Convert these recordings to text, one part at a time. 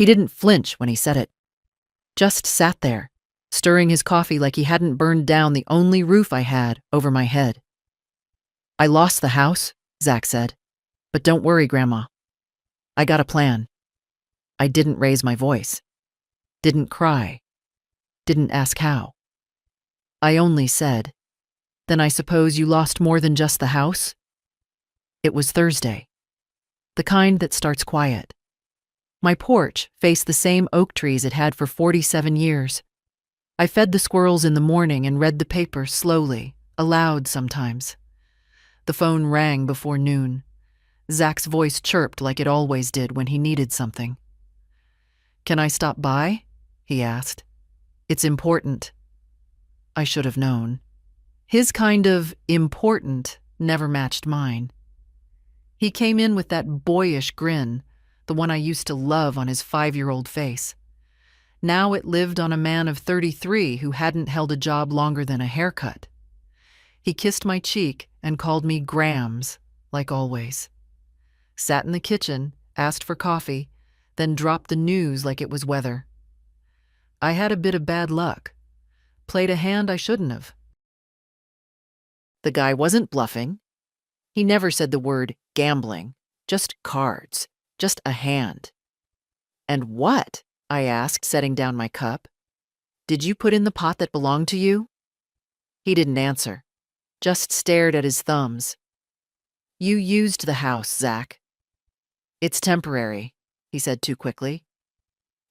He didn't flinch when he said it. Just sat there, stirring his coffee like he hadn't burned down the only roof I had over my head. I lost the house, Zach said. But don't worry, Grandma. I got a plan. I didn't raise my voice. Didn't cry. Didn't ask how. I only said, "Then I suppose you lost more than just the house?" It was Thursday. The kind that starts quiet. My porch faced the same oak trees it had for 47 years. I fed the squirrels in the morning and read the paper slowly, aloud sometimes. The phone rang before noon. Zach's voice chirped like it always did when he needed something. "Can I stop by?" he asked. "It's important." I should have known. His kind of important never matched mine. He came in with that boyish grin, the one I used to love on his 5-year-old face. Now it lived on a man of 33 who hadn't held a job longer than a haircut. He kissed my cheek and called me Grams, like always. Sat in the kitchen, asked for coffee, then dropped the news like it was weather. I had a bit of bad luck. Played a hand I shouldn't have. The guy wasn't bluffing. He never said the word gambling, just cards, just a hand. "And what?" I asked, setting down my cup. "Did you put in the pot that belonged to you?" He didn't answer, just stared at his thumbs. "You used the house, Zach." "It's temporary," he said too quickly.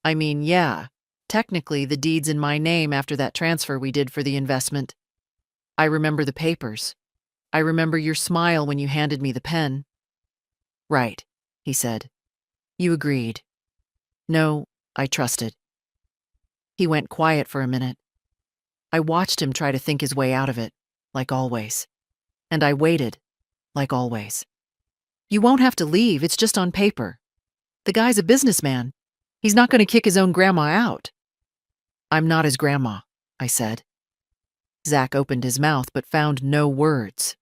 "I mean, yeah, technically the deed's in my name after that transfer we did for the investment. I remember the papers. I remember your smile when you handed me the pen." "Right," he said. "You agreed." "No, I trusted." He went quiet for a minute. I watched him try to think his way out of it, like always. And I waited, like always. "You won't have to leave, it's just on paper. The guy's a businessman. He's not going to kick his own grandma out." "I'm not his grandma," I said. Zach opened his mouth but found no words.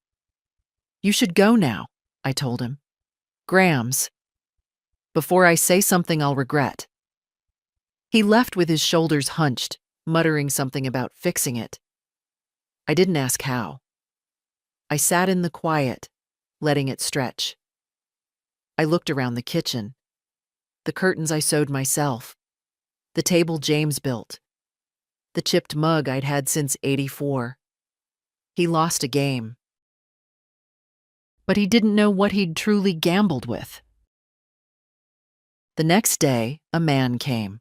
"You should go now," I told him. "Grams. Before I say something I'll regret." He left with his shoulders hunched, muttering something about fixing it. I didn't ask how. I sat in the quiet, letting it stretch. I looked around the kitchen. The curtains I sewed myself. The table James built. The chipped mug I'd had since '84. He lost a game. But he didn't know what he'd truly gambled with. The next day, a man came.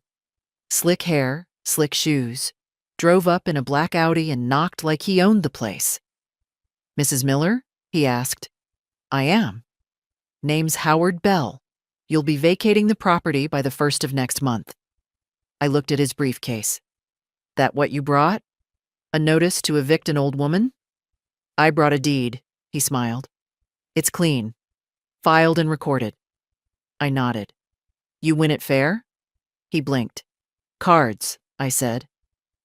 Slick hair, slick shoes. Drove up in a black Audi and knocked like he owned the place. "Mrs. Miller?" he asked. "I am." "Name's Howard Bell. You'll be vacating the property by the 1st of next month." I looked at his briefcase. "That what you brought? A notice to evict an old woman?" "I brought a deed," he smiled. "It's clean. Filed and recorded." I nodded. "You win it fair?" He blinked. "Cards," I said.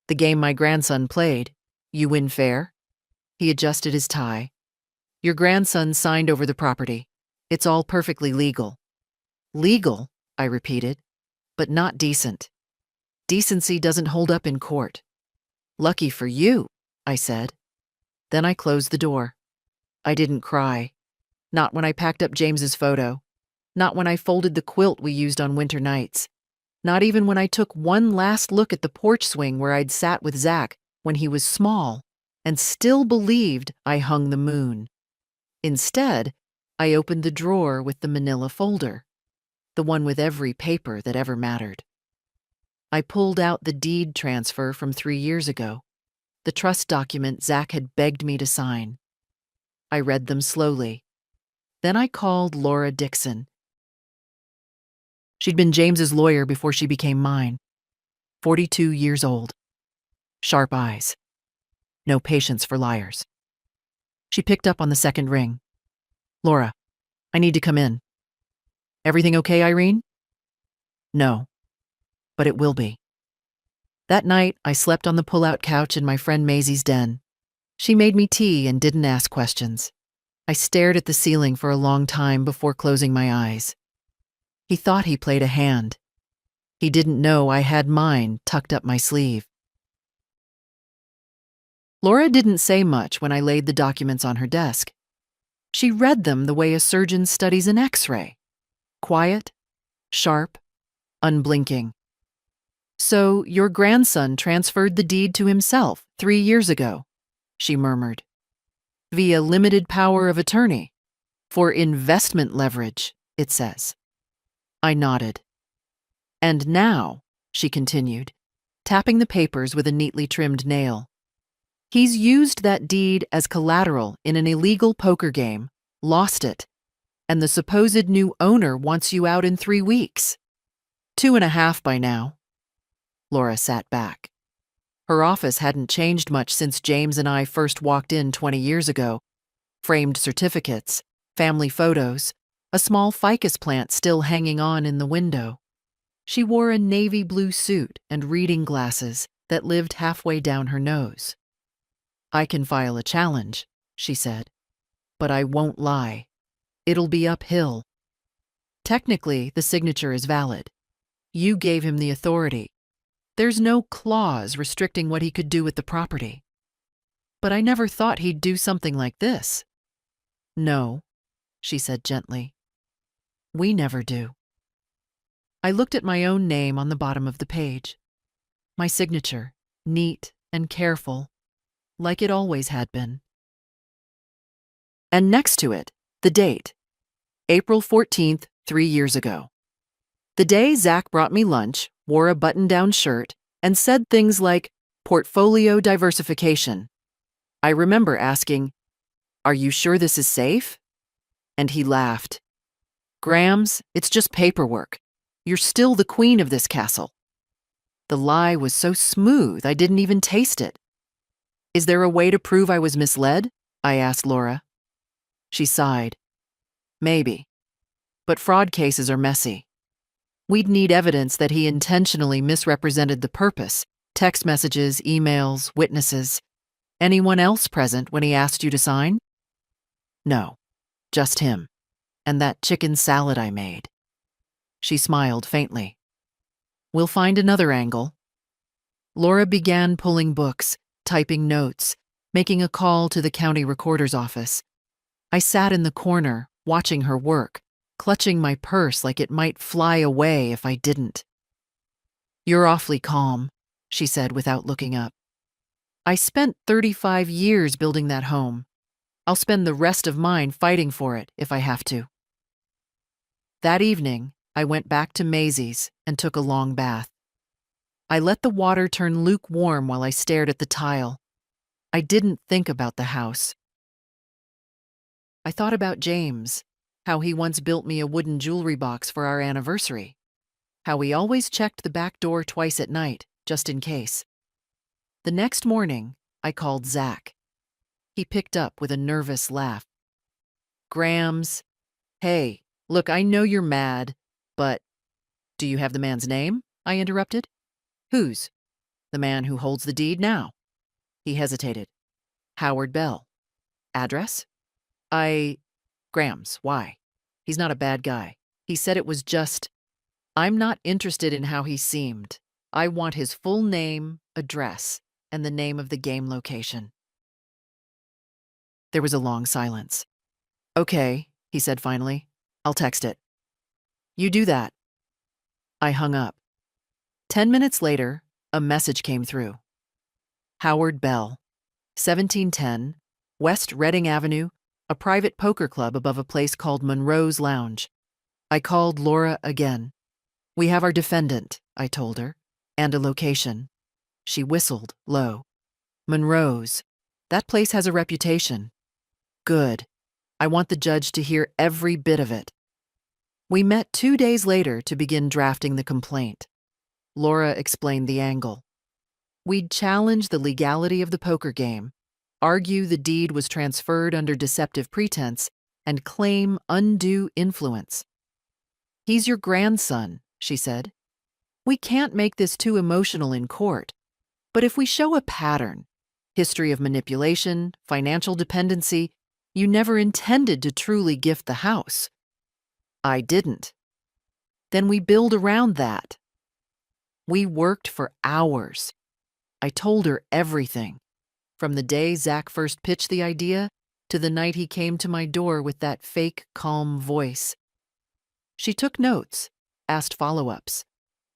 "The game my grandson played. You win fair?" He adjusted his tie. "Your grandson signed over the property. It's all perfectly legal." "Legal," I repeated, "but not decent. Decency doesn't hold up in court." "Lucky for you," I said. Then I closed the door. I didn't cry. Not when I packed up James's photo. Not when I folded the quilt we used on winter nights. Not even when I took one last look at the porch swing where I'd sat with Zach when he was small and still believed I hung the moon. Instead, I opened the drawer with the manila folder, the one with every paper that ever mattered. I pulled out the deed transfer from 3 years ago, the trust document Zach had begged me to sign. I read them slowly. Then I called Laura Dixon. She'd been James's lawyer before she became mine. 42 years old. Sharp eyes. No patience for liars. She picked up on the second ring. "Laura, I need to come in." "Everything okay, Irene?" "No, but it will be." That night, I slept on the pull-out couch in my friend Maisie's den. She made me tea and didn't ask questions. I stared at the ceiling for a long time before closing my eyes. He thought he played a hand. He didn't know I had mine tucked up my sleeve. Laura didn't say much when I laid the documents on her desk. She read them the way a surgeon studies an X-ray. Quiet, sharp, unblinking. "So your grandson transferred the deed to himself 3 years ago," she murmured. "Via limited power of attorney. For investment leverage, it says." I nodded. "And now," she continued, tapping the papers with a neatly trimmed nail, "he's used that deed as collateral in an illegal poker game, lost it, and the supposed new owner wants you out in 3 weeks. 2.5 by now." Laura sat back. Her office hadn't changed much since James and I first walked in 20 years ago. Framed certificates, family photos, a small ficus plant still hanging on in the window. She wore a navy blue suit and reading glasses that lived halfway down her nose. "I can file a challenge," she said, "but I won't lie. It'll be uphill. Technically, the signature is valid. You gave him the authority. There's no clause restricting what he could do with the property. But I never thought he'd do something like this." "No," she said gently. "We never do." I looked at my own name on the bottom of the page. My signature, neat and careful, like it always had been. And next to it, the date, April 14th, 3 years ago. The day Zach brought me lunch, wore a button-down shirt, and said things like portfolio diversification. I remember asking, "Are you sure this is safe?" And he laughed. "Grams, it's just paperwork. You're still the queen of this castle." The lie was so smooth I didn't even taste it. "Is there a way to prove I was misled?" I asked Laura. She sighed. "Maybe. But fraud cases are messy. We'd need evidence that he intentionally misrepresented the purpose, text messages, emails, witnesses. Anyone else present when he asked you to sign?" "No, just him. And that chicken salad I made." She smiled faintly. "We'll find another angle." Laura began pulling books, typing notes, making a call to the county recorder's office. I sat in the corner, watching her work, clutching my purse like it might fly away if I didn't. "You're awfully calm," she said without looking up. "I spent 35 years building that home. I'll spend the rest of mine fighting for it if I have to." That evening, I went back to Maisie's and took a long bath. I let the water turn lukewarm while I stared at the tile. I didn't think about the house. I thought about James, how he once built me a wooden jewelry box for our anniversary, how he always checked the back door twice at night, just in case. The next morning, I called Zach. He picked up with a nervous laugh. "Grams, hey, look, I know you're mad, but—" "Do you have the man's name?" I interrupted. "Whose?" "The man who holds the deed now." He hesitated. "Howard Bell." "Address?" Grams, why? He's not a bad guy. He said it was just—" "I'm not interested in how he seemed. I want his full name, address, and the name of the game location." There was a long silence. "Okay," he said finally. "I'll text it." "You do that." I hung up. 10 minutes later, a message came through. Howard Bell, 1710, West Reading Avenue, a private poker club above a place called Monroe's Lounge. I called Laura again. "We have our defendant," I told her, "and a location." She whistled low. "Monroe's. That place has a reputation." "Good. I want the judge to hear every bit of it." We met 2 days later to begin drafting the complaint. Laura explained the angle. We'd challenge the legality of the poker game, argue the deed was transferred under deceptive pretense, and claim undue influence. "He's your grandson," she said. "We can't make this too emotional in court, but if we show a pattern, history of manipulation, financial dependency, you never intended to truly gift the house." "I didn't." "Then we build around that." We worked for hours. I told her everything, from the day Zach first pitched the idea to the night he came to my door with that fake, calm voice. She took notes, asked follow-ups,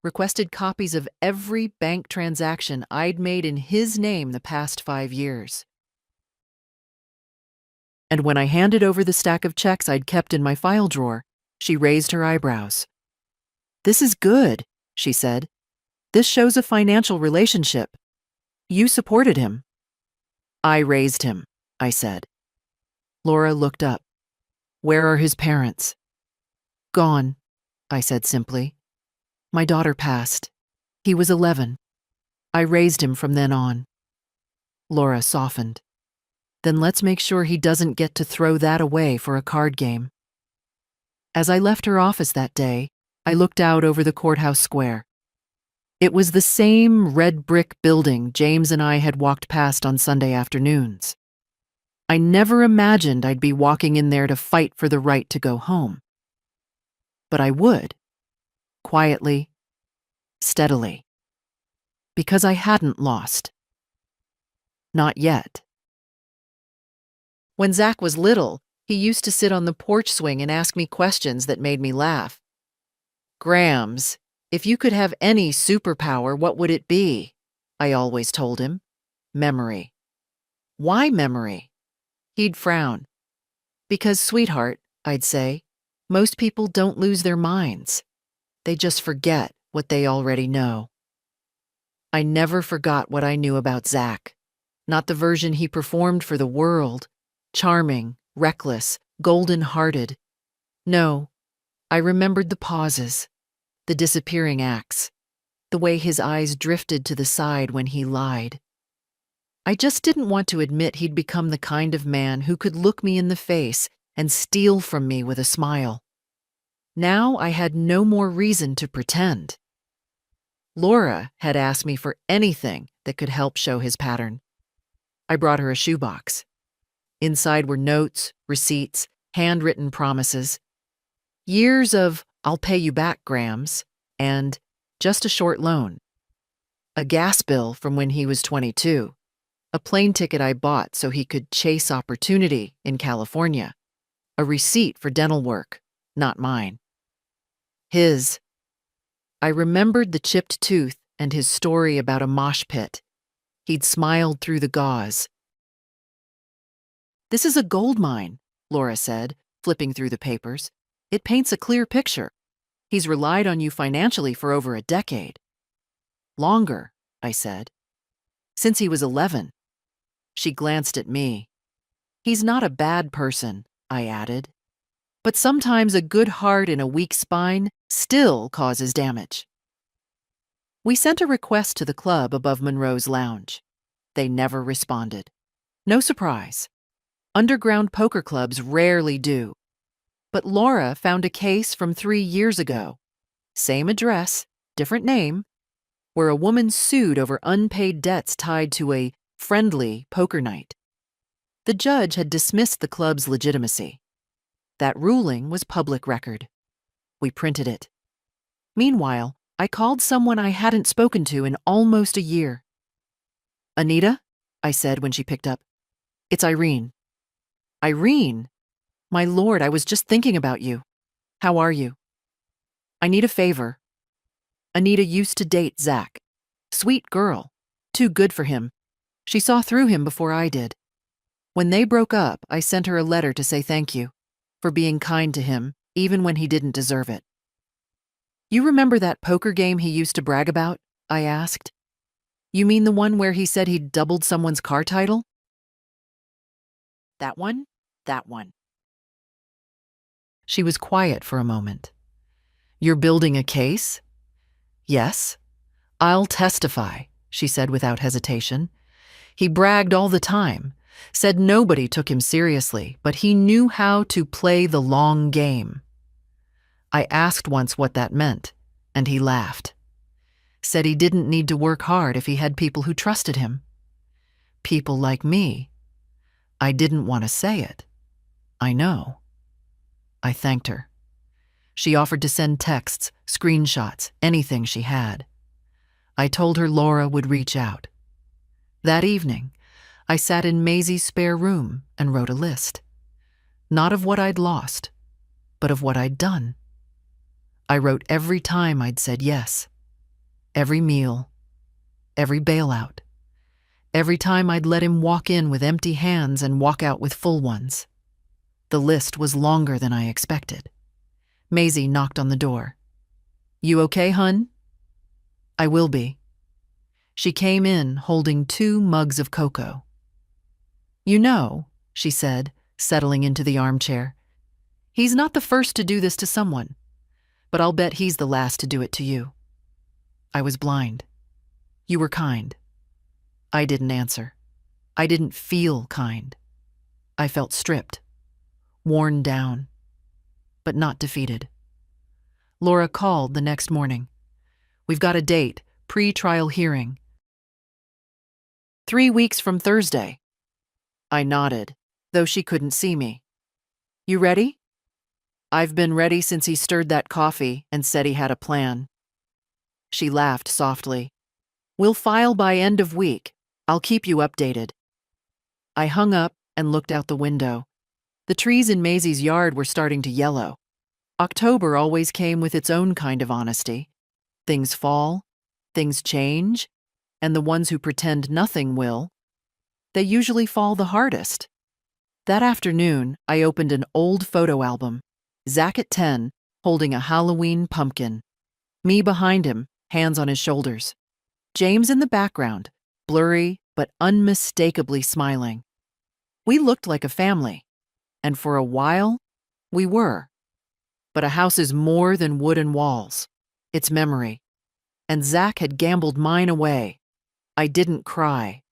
requested copies of every bank transaction I'd made in his name the past 5 years. And when I handed over the stack of checks I'd kept in my file drawer, she raised her eyebrows. "This is good," she said. "This shows a financial relationship. You supported him." "I raised him," I said. Laura looked up. "Where are his parents?" "Gone," I said simply. "My daughter passed. He was 11. I raised him from then on." Laura softened. "Then let's make sure he doesn't get to throw that away for a card game." As I left her office that day, I looked out over the courthouse square. It was the same red brick building James and I had walked past on Sunday afternoons. I never imagined I'd be walking in there to fight for the right to go home. But I would. Quietly, steadily. Because I hadn't lost. Not yet. When Zach was little, he used to sit on the porch swing and ask me questions that made me laugh. "Grams, if you could have any superpower, what would it be?" I always told him. "Memory." "Why memory?" He'd frown. "Because, sweetheart," I'd say, "most people don't lose their minds. They just forget what they already know." I never forgot what I knew about Zach. Not the version he performed for the world. Charming, reckless, golden-hearted. No, I remembered the pauses, the disappearing acts, the way his eyes drifted to the side when he lied. I just didn't want to admit he'd become the kind of man who could look me in the face and steal from me with a smile. Now I had no more reason to pretend. Laura had asked me for anything that could help show his pattern. I brought her a shoebox. Inside were notes, receipts, handwritten promises. Years of "I'll pay you back, Grams," and "just a short loan." A gas bill from when he was 22. A plane ticket I bought so he could chase opportunity in California. A receipt for dental work, not mine. His. I remembered the chipped tooth and his story about a mosh pit. He'd smiled through the gauze. "This is a gold mine," Laura said, flipping through the papers. "It paints a clear picture. He's relied on you financially for over a decade." "Longer," I said. "Since he was 11. She glanced at me. "He's not a bad person," I added. "But sometimes a good heart and a weak spine still causes damage." We sent a request to the club above Monroe's lounge. They never responded. No surprise. Underground poker clubs rarely do. But Laura found a case from 3 years ago. Same address, different name, where a woman sued over unpaid debts tied to a friendly poker night. The judge had dismissed the club's legitimacy. That ruling was public record. We printed it. Meanwhile, I called someone I hadn't spoken to in almost a year. "Anita?" I said when she picked up. "It's Irene." "Irene? My lord, I was just thinking about you. How are you?" "I need a favor." Anita used to date Zach. Sweet girl. Too good for him. She saw through him before I did. When they broke up, I sent her a letter to say thank you for being kind to him, even when he didn't deserve it. "You remember that poker game he used to brag about?" I asked. "You mean the one where he said he'd doubled someone's car title?" "That one? That one." She was quiet for a moment. "You're building a case?" "Yes. I'll testify," she said without hesitation. "He bragged all the time, said nobody took him seriously, but he knew how to play the long game. I asked once what that meant, and he laughed. Said he didn't need to work hard if he had people who trusted him. People like me. I didn't want to say it. I know." I thanked her. She offered to send texts, screenshots, anything she had. I told her Laura would reach out. That evening, I sat in Maisie's spare room and wrote a list. Not of what I'd lost, but of what I'd done. I wrote every time I'd said yes. Every meal. Every bailout. Every time I'd let him walk in with empty hands and walk out with full ones. The list was longer than I expected. Maisie knocked on the door. "You okay, hun?" "I will be." She came in holding 2 mugs of cocoa. "You know," she said, settling into the armchair, "he's not the first to do this to someone, but I'll bet he's the last to do it to you." I was blind. "You were kind." I didn't answer. I didn't feel kind. I felt stripped, worn down, but not defeated. Laura called the next morning. "We've got a date, pre-trial hearing. 3 weeks from Thursday." I nodded, though she couldn't see me. "You ready?" "I've been ready since he stirred that coffee and said he had a plan." She laughed softly. "We'll file by end of week. I'll keep you updated." I hung up and looked out the window. The trees in Maisie's yard were starting to yellow. October always came with its own kind of honesty. Things fall, things change, and the ones who pretend nothing will, they usually fall the hardest. That afternoon, I opened an old photo album. Zach at 10, holding a Halloween pumpkin. Me behind him, hands on his shoulders. James in the background, blurry but unmistakably smiling. We looked like a family, and for a while, we were. But a house is more than wood and walls. It's memory. And Zach had gambled mine away. I didn't cry.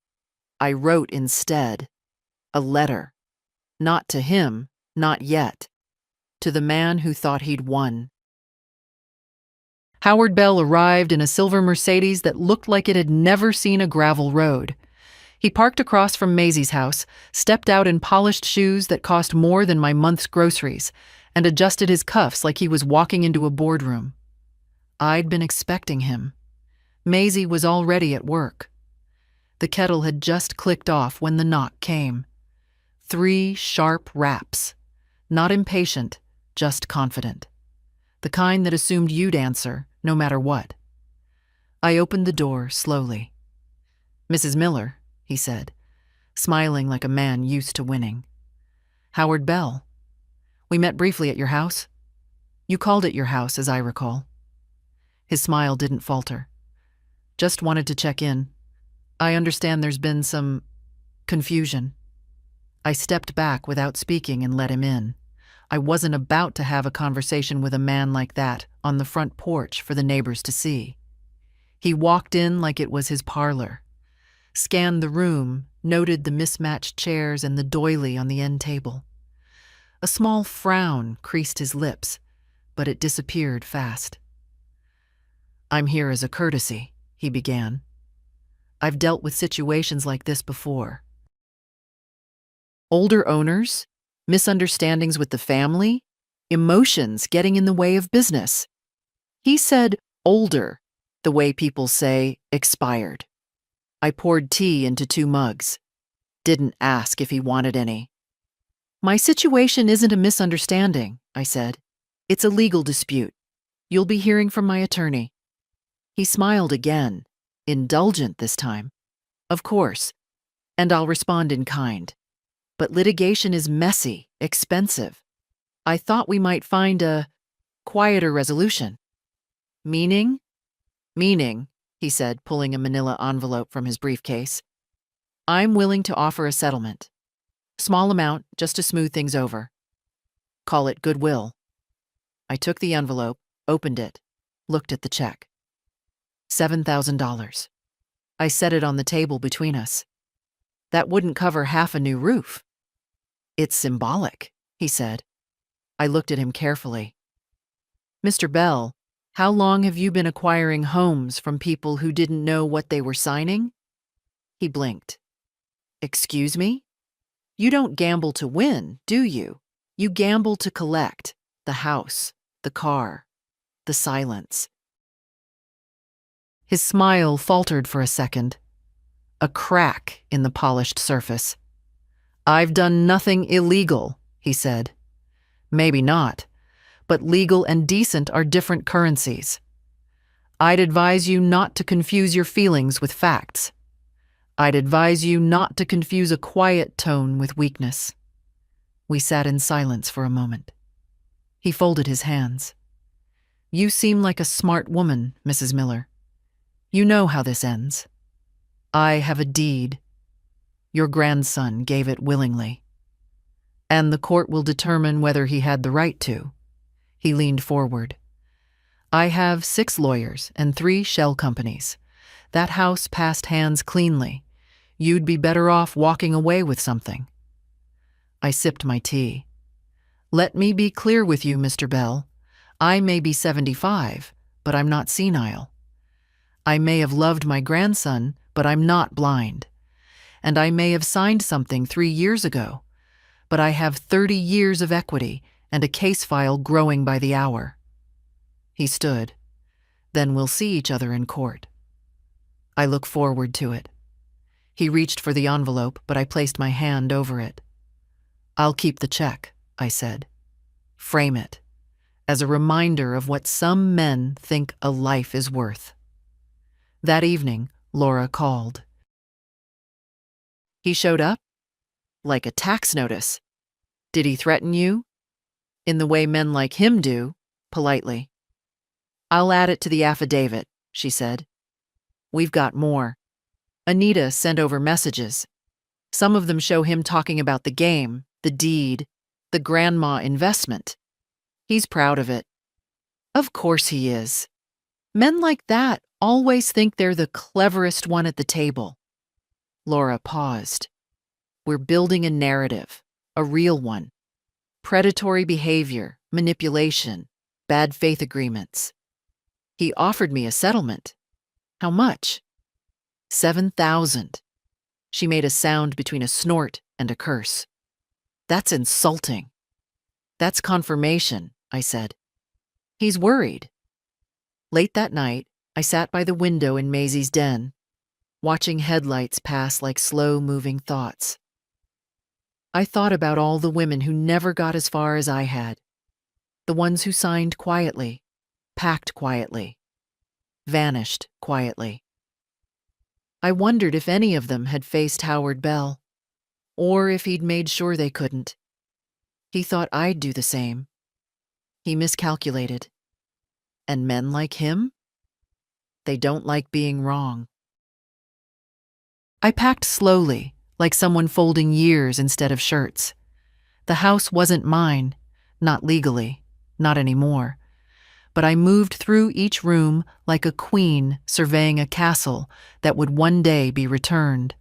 I wrote instead. A letter. Not to him, not yet. To the man who thought he'd won. Howard Bell arrived in a silver Mercedes that looked like it had never seen a gravel road. He parked across from Maisie's house, stepped out in polished shoes that cost more than my month's groceries, and adjusted his cuffs like he was walking into a boardroom. I'd been expecting him. Maisie was already at work. The kettle had just clicked off when the knock came. 3 sharp raps. Not impatient, just confident. The kind that assumed you'd answer, no matter what. I opened the door slowly. "Mrs. Miller," he said, smiling like a man used to winning. "Howard Bell. We met briefly at your house. You called it your house, as I recall." His smile didn't falter. "Just wanted to check in. I understand there's been some confusion." I stepped back without speaking and let him in. I wasn't about to have a conversation with a man like that on the front porch for the neighbors to see. He walked in like it was his parlor, scanned the room, noted the mismatched chairs and the doily on the end table. A small frown creased his lips, but it disappeared fast. "I'm here as a courtesy," he began. "I've dealt with situations like this before. Older owners, misunderstandings with the family, emotions getting in the way of business." He said older, the way people say expired. I poured tea into 2 mugs. Didn't ask if he wanted any. "My situation isn't a misunderstanding," I said. "It's a legal dispute. You'll be hearing from my attorney." He smiled again, indulgent this time. "Of course, and I'll respond in kind. But litigation is messy, expensive. I thought we might find a quieter resolution." "Meaning?" "Meaning," he said, pulling a manila envelope from his briefcase. "I'm willing to offer a settlement. Small amount, just to smooth things over. Call it goodwill." I took the envelope, opened it, looked at the check. $7,000. I set it on the table between us. "That wouldn't cover half a new roof." "It's symbolic," he said. I looked at him carefully. "Mr. Bell, how long have you been acquiring homes from people who didn't know what they were signing?" He blinked. "Excuse me? You don't gamble to win, do you? You gamble to collect the house, the car, the silence." His smile faltered for a second, a crack in the polished surface. "I've done nothing illegal," he said. "Maybe not, but legal and decent are different currencies. I'd advise you not to confuse your feelings with facts. I'd advise you not to confuse a quiet tone with weakness." We sat in silence for a moment. He folded his hands. "You seem like a smart woman, Mrs. Miller. You know how this ends. I have a deed. Your grandson gave it willingly. And the court will determine whether he had the right to." He leaned forward. "I have 6 lawyers and 3 shell companies. That house passed hands cleanly. You'd be better off walking away with something." I sipped my tea. "Let me be clear with you, Mr. Bell. I may be 75, but I'm not senile. I may have loved my grandson, but I'm not blind. And I may have signed something 3 years ago, but I have 30 years of equity and a case file growing by the hour." He stood. "Then we'll see each other in court." I look forward to it. He reached for the envelope, but I placed my hand over it. "I'll keep the check," I said. "Frame it as a reminder of what some men think a life is worth." That evening, Laura called. "He showed up? Like a tax notice. Did he threaten you?" "In the way men like him do," politely. "I'll add it to the affidavit," she said. "We've got more. Anita sent over messages. Some of them show him talking about the game, the deed, the grandma investment. He's proud of it." "Of course he is. Men like that always think they're the cleverest one at the table." Laura paused. "We're building a narrative, a real one. Predatory behavior, manipulation, bad faith agreements. He offered me a settlement." "How much?" $7,000. She made a sound between a snort and a curse. "That's insulting." "That's confirmation," I said. "He's worried." Late that night, I sat by the window in Maisie's den, watching headlights pass like slow-moving thoughts. I thought about all the women who never got as far as I had. The ones who signed quietly, packed quietly, vanished quietly. I wondered if any of them had faced Howard Bell, or if he'd made sure they couldn't. He thought I'd do the same. He miscalculated. And men like him? They don't like being wrong. I packed slowly, like someone folding years instead of shirts. The house wasn't mine, not legally, not anymore. But I moved through each room like a queen surveying a castle that would one day be returned.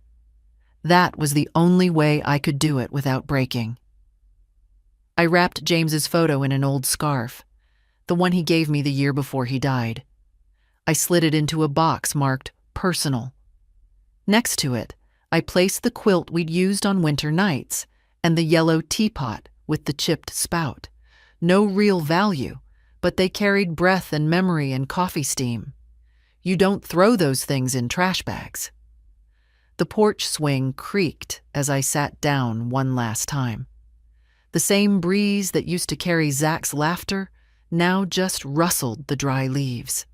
That was the only way I could do it without breaking. I wrapped James's photo in an old scarf, the one he gave me the year before he died. I slid it into a box marked personal. Next to it, I placed the quilt we'd used on winter nights and the yellow teapot with the chipped spout. No real value, but they carried breath and memory and coffee steam. You don't throw those things in trash bags. The porch swing creaked as I sat down one last time. The same breeze that used to carry Zach's laughter now just rustled the dry leaves.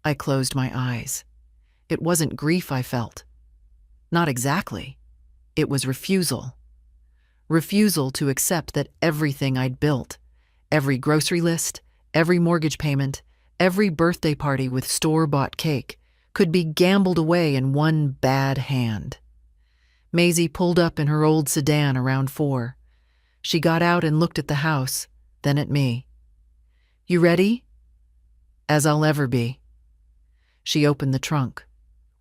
I closed my eyes. It wasn't grief I felt. Not exactly. It was refusal. Refusal to accept that everything I'd built, every grocery list, every mortgage payment, every birthday party with store-bought cake, could be gambled away in one bad hand. Maisie pulled up in her old sedan around 4. She got out and looked at the house, then at me. "You ready?" "As I'll ever be." She opened the trunk.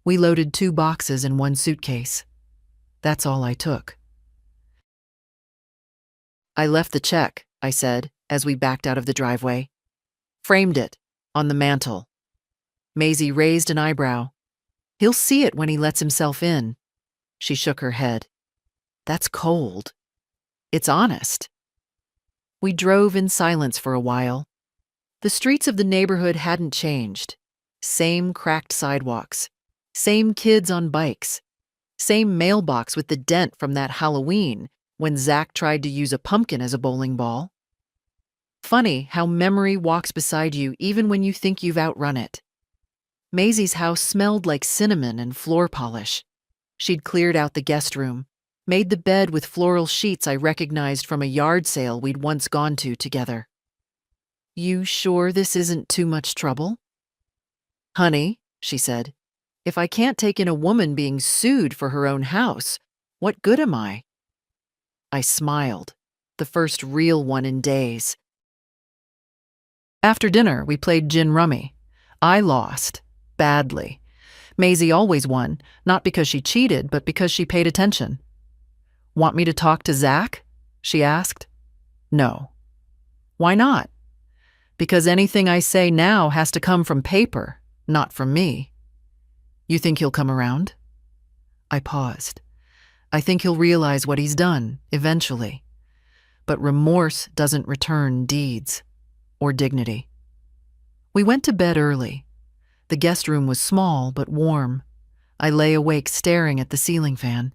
We loaded 2 boxes in 1 suitcase. That's all I took. "I left the check," I said, as we backed out of the driveway. "Framed it, on the mantel." Maisie raised an eyebrow. "He'll see it when he lets himself in." She shook her head. "That's cold. It's honest." We drove in silence for a while. The streets of the neighborhood hadn't changed. Same cracked sidewalks. Same kids on bikes. Same mailbox with the dent from that Halloween when Zach tried to use a pumpkin as a bowling ball. Funny how memory walks beside you even when you think you've outrun it. Maisie's house smelled like cinnamon and floor polish. She'd cleared out the guest room, made the bed with floral sheets I recognized from a yard sale we'd once gone to together. "You sure this isn't too much trouble?" "Honey," she said, "if I can't take in a woman being sued for her own house, what good am I?" I smiled, the first real one in days. After dinner, we played gin rummy. I lost, badly. Maisie always won, not because she cheated, but because she paid attention. "Want me to talk to Zach?" she asked. No. "Why not?" "Because anything I say now has to come from paper, not from me." "You think he'll come around?" I paused. "I think he'll realize what he's done, eventually. But remorse doesn't return deeds or dignity." We went to bed early. The guest room was small but warm. I lay awake staring at the ceiling fan,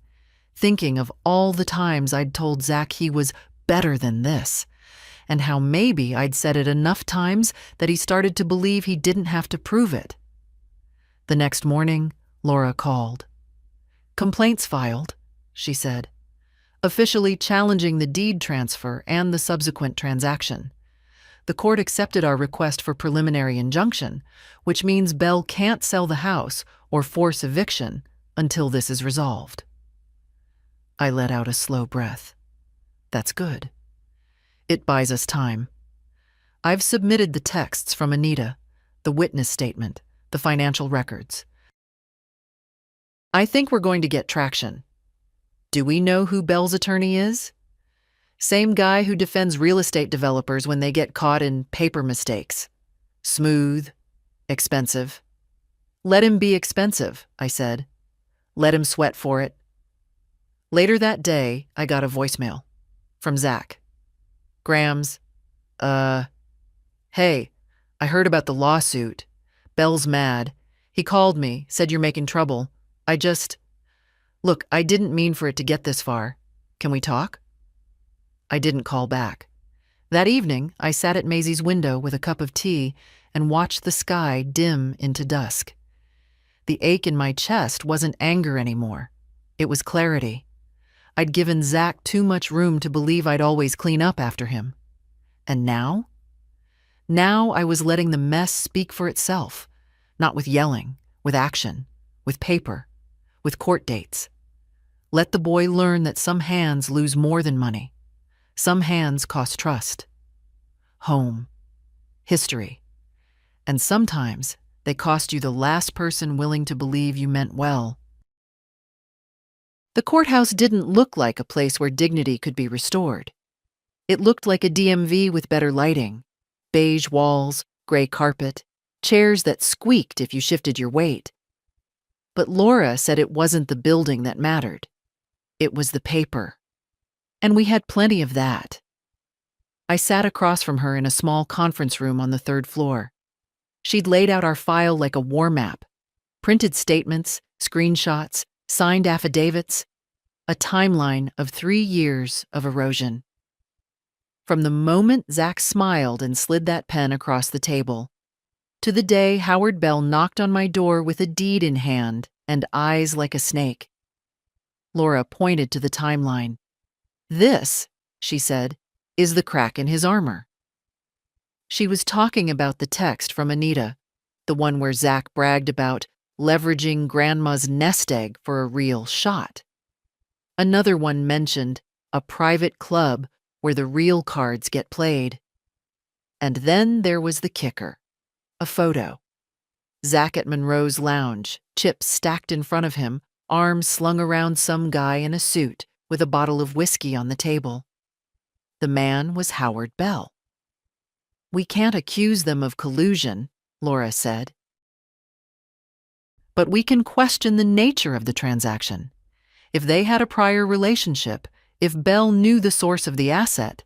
thinking of all the times I'd told Zach he was better than this, and how maybe I'd said it enough times that he started to believe he didn't have to prove it. The next morning, Laura called. "Complaints filed," she said, "officially challenging the deed transfer and the subsequent transaction. The court accepted our request for preliminary injunction, which means Belle can't sell the house or force eviction until this is resolved." I let out a slow breath. That's good. It buys us time. I've submitted the texts from Anita, the witness statement, the financial records. I think we're going to get traction. Do we know who Belle's attorney is? Same guy who defends real estate developers when they get caught in paper mistakes. Smooth, expensive. "Let him be expensive," I said. "Let him sweat for it." Later that day, I got a voicemail from Zach. "Grams, hey, I heard about the lawsuit. Belle's mad. He called me, said you're making trouble. Look, I didn't mean for it to get this far. Can we talk?" I didn't call back. That evening, I sat at Maisie's window with a cup of tea and watched the sky dim into dusk. The ache in my chest wasn't anger anymore. It was clarity. I'd given Zach too much room to believe I'd always clean up after him. And now? Now I was letting the mess speak for itself, not with yelling, with action, with paper, with court dates. Let the boy learn that some hands lose more than money. Some hands cost trust, home, history, and sometimes they cost you the last person willing to believe you meant well. The courthouse didn't look like a place where dignity could be restored. It looked like a DMV with better lighting, beige walls, gray carpet, chairs that squeaked if you shifted your weight. But Laura said it wasn't the building that mattered. It was the paper. And we had plenty of that. I sat across from her in a small conference room on the third floor. She'd laid out our file like a war map, printed statements, screenshots, signed affidavits, a timeline of 3 years of erosion. From the moment Zach smiled and slid that pen across the table, to the day Howard Bell knocked on my door with a deed in hand and eyes like a snake. Laura pointed to the timeline. "This," she said, "is the crack in his armor." She was talking about the text from Anita, the one where Zach bragged about leveraging grandma's nest egg for a real shot. Another one mentioned a private club where the real cards get played. And then there was the kicker, a photo. Zach at Monroe's lounge, chips stacked in front of him, arms slung around some guy in a suit, with a bottle of whiskey on the table. The man was Howard Bell. "We can't accuse them of collusion," Laura said. "But we can question the nature of the transaction. If they had a prior relationship, if Bell knew the source of the asset,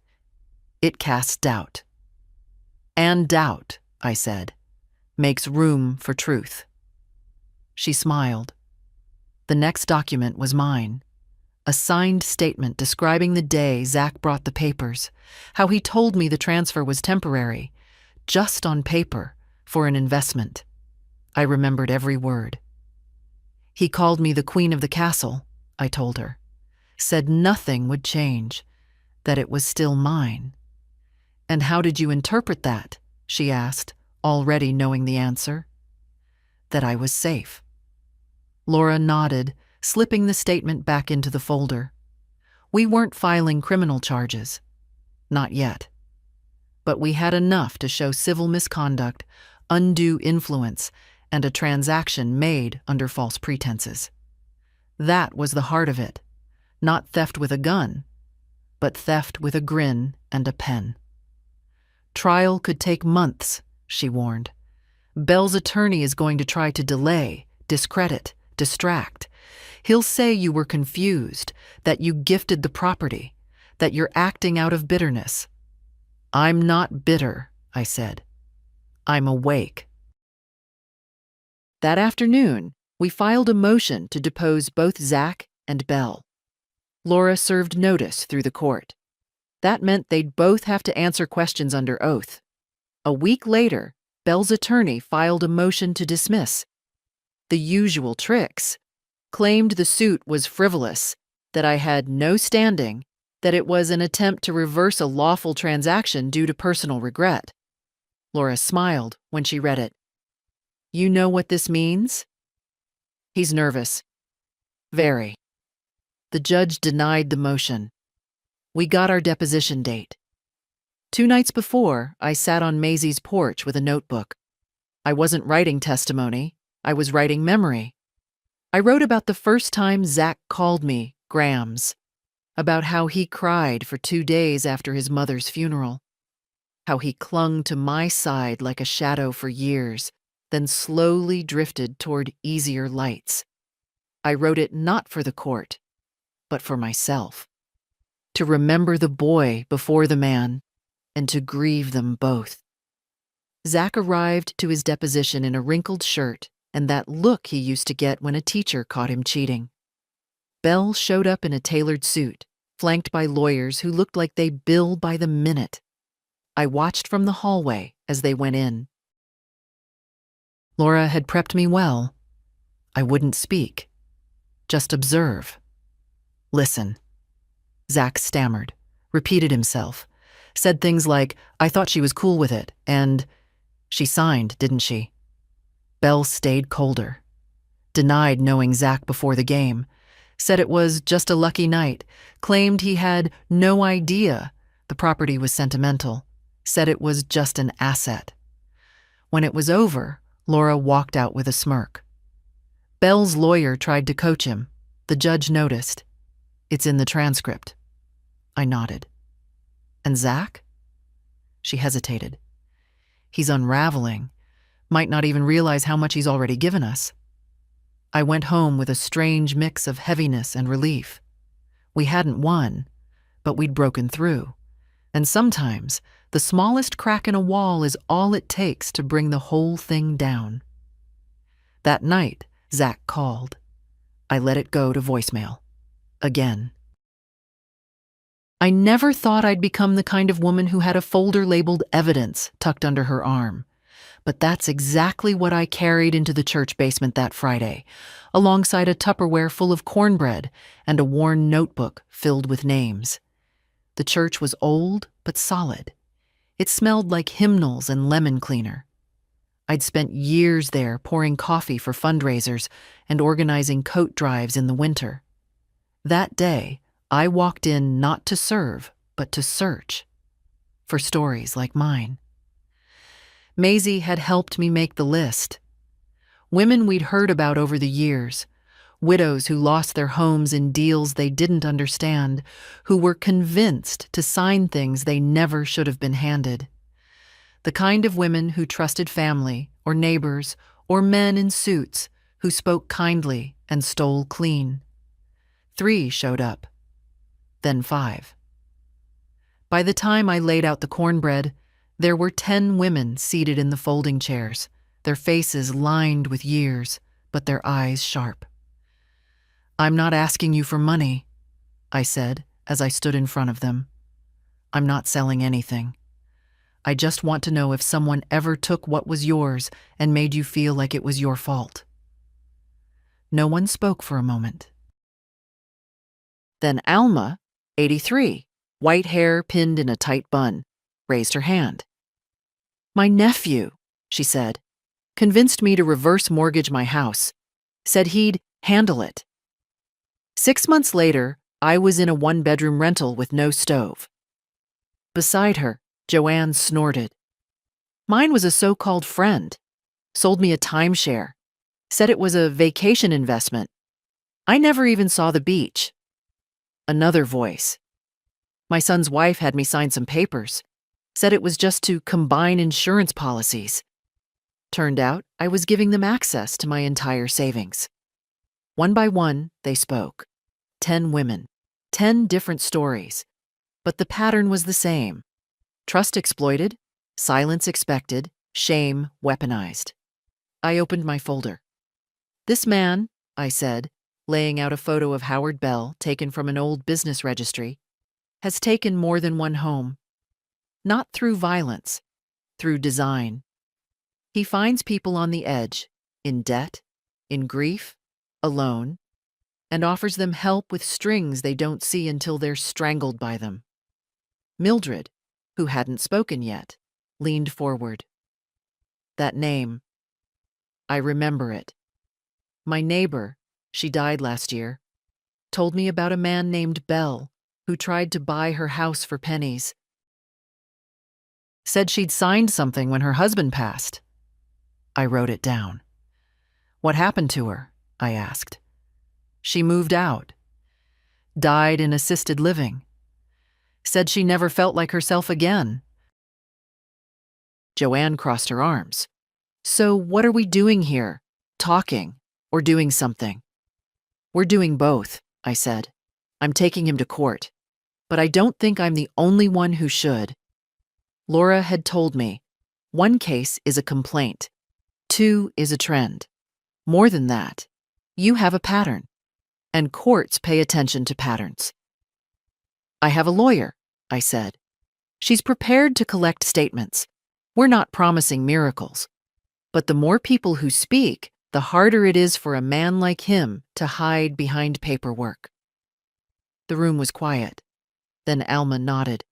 it casts doubt." "And doubt," I said, makes room for truth." She smiled. The next document was mine. A signed statement describing the day Zach brought the papers, how he told me the transfer was temporary, just on paper, for an investment. I remembered every word. "He called me the queen of the castle," I told her. "Said nothing would change, that it was still mine." "And how did you interpret that?" she asked, already knowing the answer. "That I was safe." Laura nodded, slipping the statement back into the folder. We weren't filing criminal charges. Not yet. But we had enough to show civil misconduct, undue influence, and a transaction made under false pretenses. That was the heart of it. Not theft with a gun, but theft with a grin and a pen. "Trial could take months," she warned. "Bell's attorney is going to try to delay, discredit, distract. He'll say you were confused, that you gifted the property, that you're acting out of bitterness." "I'm not bitter," I said. "I'm awake." That afternoon, we filed a motion to depose both Zach and Bell. Laura served notice through the court. That meant they'd both have to answer questions under oath. A week later, Bell's attorney filed a motion to dismiss. The usual tricks. Claimed the suit was frivolous, that I had no standing, that it was an attempt to reverse a lawful transaction due to personal regret. Laura smiled when she read it. "You know what this means?" "He's nervous." "Very." The judge denied the motion. We got our deposition date. 2 nights before, I sat on Maisie's porch with a notebook. I wasn't writing testimony, I was writing memory. I wrote about the first time Zach called me Grams, about how he cried for 2 days after his mother's funeral, how he clung to my side like a shadow for years, then slowly drifted toward easier lights. I wrote it not for the court, but for myself. To remember the boy before the man, and to grieve them both. Zach arrived to his deposition in a wrinkled shirt and that look he used to get when a teacher caught him cheating. Bell showed up in a tailored suit, flanked by lawyers who looked like they bill by the minute. I watched from the hallway as they went in. Laura had prepped me well. I wouldn't speak, just observe. "Listen." Zach stammered, repeated himself, said things like, "I thought she was cool with it," and "She signed, didn't she?" Bell stayed colder, denied knowing Zach before the game, said it was just a lucky night, claimed he had no idea the property was sentimental, said it was just an asset. When it was over, Laura walked out with a smirk. Bell's lawyer tried to coach him. The judge noticed. "It's in the transcript." I nodded. "And Zach?" She hesitated. "He's unraveling. Might not even realize how much he's already given us." I went home with a strange mix of heaviness and relief. We hadn't won, but we'd broken through. And sometimes, the smallest crack in a wall is all it takes to bring the whole thing down. That night, Zach called. I let it go to voicemail. Again. I never thought I'd become the kind of woman who had a folder labeled evidence tucked under her arm. But that's exactly what I carried into the church basement that Friday, alongside a Tupperware full of cornbread and a worn notebook filled with names. The church was old but solid. It smelled like hymnals and lemon cleaner. I'd spent years there pouring coffee for fundraisers and organizing coat drives in the winter. That day, I walked in not to serve, but to search for stories like mine. Maisie had helped me make the list. Women we'd heard about over the years, widows who lost their homes in deals they didn't understand, who were convinced to sign things they never should have been handed. The kind of women who trusted family or neighbors or men in suits who spoke kindly and stole clean. 3 showed up. Then 5. By the time I laid out the cornbread, there were 10 women seated in the folding chairs, their faces lined with years, but their eyes sharp. "I'm not asking you for money," I said as I stood in front of them. "I'm not selling anything. I just want to know if someone ever took what was yours and made you feel like it was your fault." No one spoke for a moment. Then Alma, 83, white hair pinned in a tight bun, raised her hand. "My nephew," she said, "convinced me to reverse mortgage my house, said he'd handle it. 6 months later, I was in a one-bedroom rental with no stove." Beside her, Joanne snorted. "Mine was a so-called friend. Sold me a timeshare. Said it was a vacation investment. I never even saw the beach." Another voice. "My son's wife had me sign some papers. Said it was just to combine insurance policies. Turned out I was giving them access to my entire savings." One by one, they spoke. 10 women, 10 different stories. But the pattern was the same. Trust exploited, silence expected, shame weaponized. I opened my folder. "This man," I said, laying out a photo of Howard Bell taken from an old business registry, "has taken more than one home. Not through violence, through design. He finds people on the edge, in debt, in grief, alone, and offers them help with strings they don't see until they're strangled by them." Mildred, who hadn't spoken yet, leaned forward. "That name. I remember it. My neighbor, she died last year, told me about a man named Bell who tried to buy her house for pennies. Said she'd signed something when her husband passed." I wrote it down. "What happened to her?" I asked. "She moved out. Died in assisted living. Said she never felt like herself again." Joanne crossed her arms. "So what are we doing here? Talking or doing something?" "We're doing both," I said. "I'm taking him to court. But I don't think I'm the only one who should. Laura had told me, 1 case is a complaint, 2 is a trend. More than that, you have a pattern, and courts pay attention to patterns." "I have a lawyer," I said. "She's prepared to collect statements. We're not promising miracles. But the more people who speak, the harder it is for a man like him to hide behind paperwork." The room was quiet. Then Alma nodded.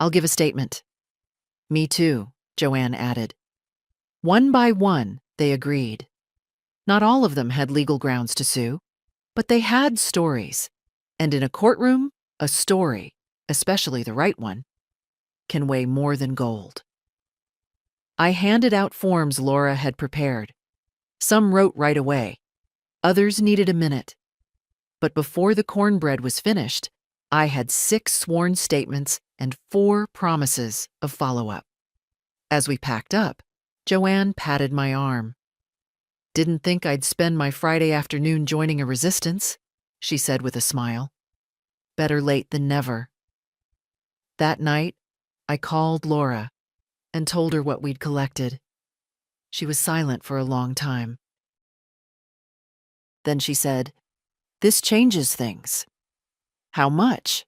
"I'll give a statement." "Me too," Joanne added. One by one, they agreed. Not all of them had legal grounds to sue, but they had stories. And in a courtroom, a story, especially the right one, can weigh more than gold. I handed out forms Laura had prepared. Some wrote right away. Others needed a minute. But before the cornbread was finished, I had 6 sworn statements and 4 promises of follow-up. As we packed up, Joanne patted my arm. "Didn't think I'd spend my Friday afternoon joining a resistance," she said with a smile. "Better late than never." That night, I called Laura and told her what we'd collected. She was silent for a long time. Then she said, "This changes things." "How much?"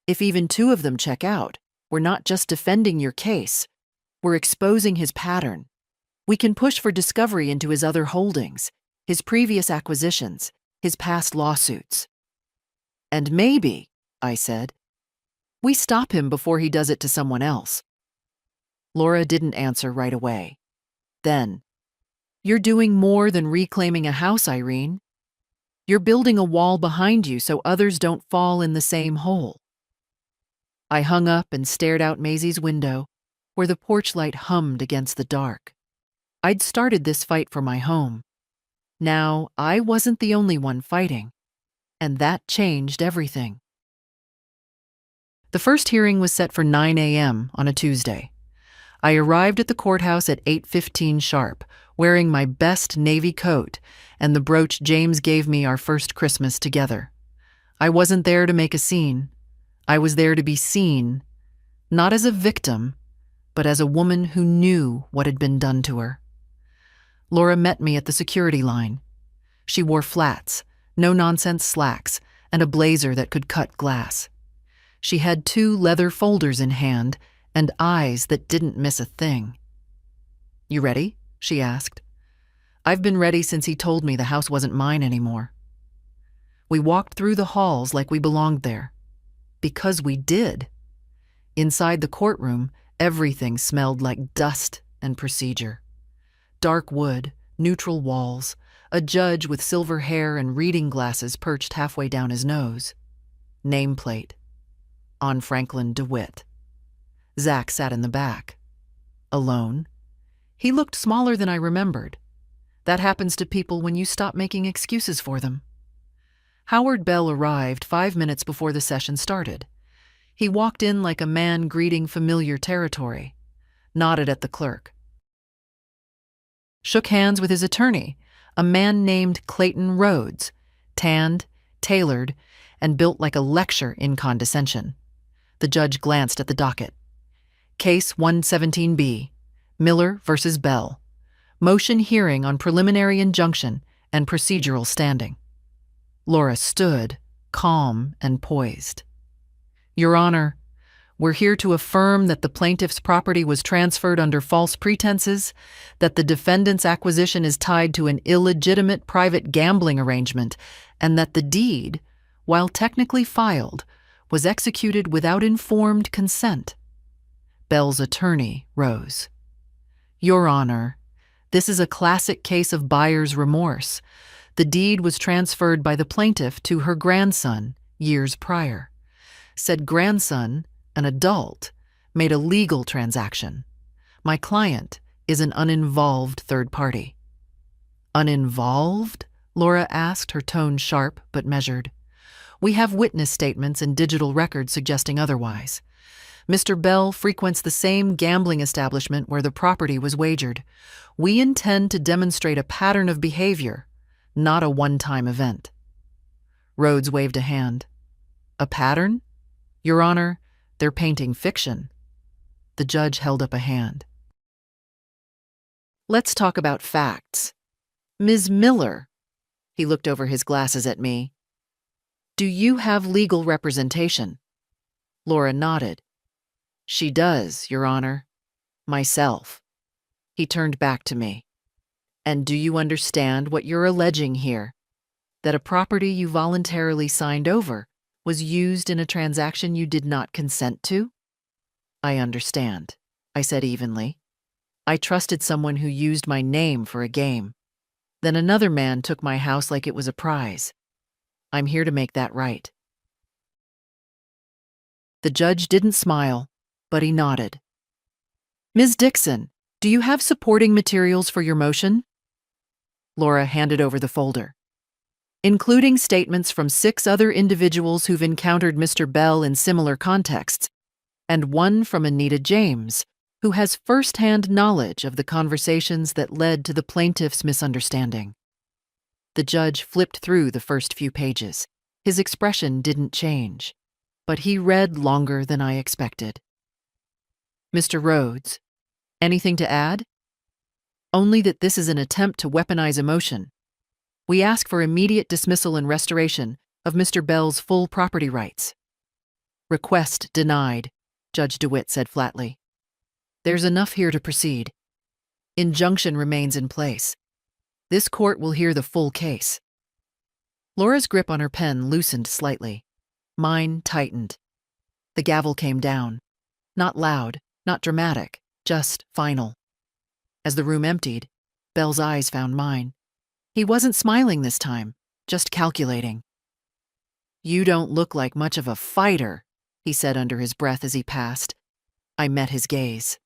"If even 2 of them check out, we're not just defending your case, we're exposing his pattern. We can push for discovery into his other holdings, his previous acquisitions, his past lawsuits. And maybe," I said, "we stop him before he does it to someone else." Laura didn't answer right away. Then, "You're doing more than reclaiming a house, Irene. You're building a wall behind you so others don't fall in the same hole." I hung up and stared out Maisie's window, where the porch light hummed against the dark. I'd started this fight for my home. Now, I wasn't the only one fighting, and that changed everything. The first hearing was set for 9 a.m. on a Tuesday. I arrived at the courthouse at 8:15 sharp, wearing my best navy coat and the brooch James gave me our first Christmas together. I wasn't there to make a scene. I was there to be seen, not as a victim, but as a woman who knew what had been done to her. Laura met me at the security line. She wore flats, no-nonsense slacks, and a blazer that could cut glass. She had 2 leather folders in hand and eyes that didn't miss a thing. "You ready?" she asked. "I've been ready since he told me the house wasn't mine anymore." We walked through the halls like we belonged there. Because we did. Inside the courtroom, everything smelled like dust and procedure. Dark wood, neutral walls, a judge with silver hair and reading glasses perched halfway down his nose. Nameplate. On Franklin DeWitt. Zach sat in the back. Alone. He looked smaller than I remembered. That happens to people when you stop making excuses for them. Howard Bell arrived 5 minutes before the session started. He walked in like a man greeting familiar territory, nodded at the clerk, shook hands with his attorney, a man named Clayton Rhodes, tanned, tailored, and built like a lecture in condescension. The judge glanced at the docket. Case 117B, Miller v. Bell. Motion hearing on preliminary injunction and procedural standing. Laura stood, calm and poised. "Your Honor, we're here to affirm that the plaintiff's property was transferred under false pretenses, that the defendant's acquisition is tied to an illegitimate private gambling arrangement, and that the deed, while technically filed, was executed without informed consent." Bell's attorney rose. "Your Honor, this is a classic case of buyer's remorse. The deed was transferred by the plaintiff to her grandson years prior. Said grandson, an adult, made a legal transaction. My client is an uninvolved third party." "Uninvolved?" Laura asked, her tone sharp but measured. "We have witness statements and digital records suggesting otherwise. Mr. Bell frequents the same gambling establishment where the property was wagered. We intend to demonstrate a pattern of behavior, not a one-time event." Rhodes waved a hand. "A pattern? Your Honor, they're painting fiction." The judge held up a hand. "Let's talk about facts. Ms. Miller," he looked over his glasses at me, "do you have legal representation?" Laura nodded. "She does, Your Honor. Myself." He turned back to me. "And do you understand what you're alleging here? That a property you voluntarily signed over was used in a transaction you did not consent to?" "I understand," I said evenly. "I trusted someone who used my name for a game. Then another man took my house like it was a prize. I'm here to make that right." The judge didn't smile, but he nodded. "Ms. Dixon, do you have supporting materials for your motion?" Laura handed over the folder. "Including statements from 6 other individuals who've encountered Mr. Bell in similar contexts, and one from Anita James, who has first-hand knowledge of the conversations that led to the plaintiff's misunderstanding." The judge flipped through the first few pages. His expression didn't change, but he read longer than I expected. "Mr. Rhodes, anything to add?" "Only that this is an attempt to weaponize emotion. We ask for immediate dismissal and restoration of Mr. Bell's full property rights." "Request denied," Judge DeWitt said flatly. "There's enough here to proceed. Injunction remains in place. This court will hear the full case." Laura's grip on her pen loosened slightly. Mine tightened. The gavel came down. Not loud, not dramatic, just final. As the room emptied, Bell's eyes found mine. He wasn't smiling this time, just calculating. "You don't look like much of a fighter," he said under his breath as he passed. I met his gaze.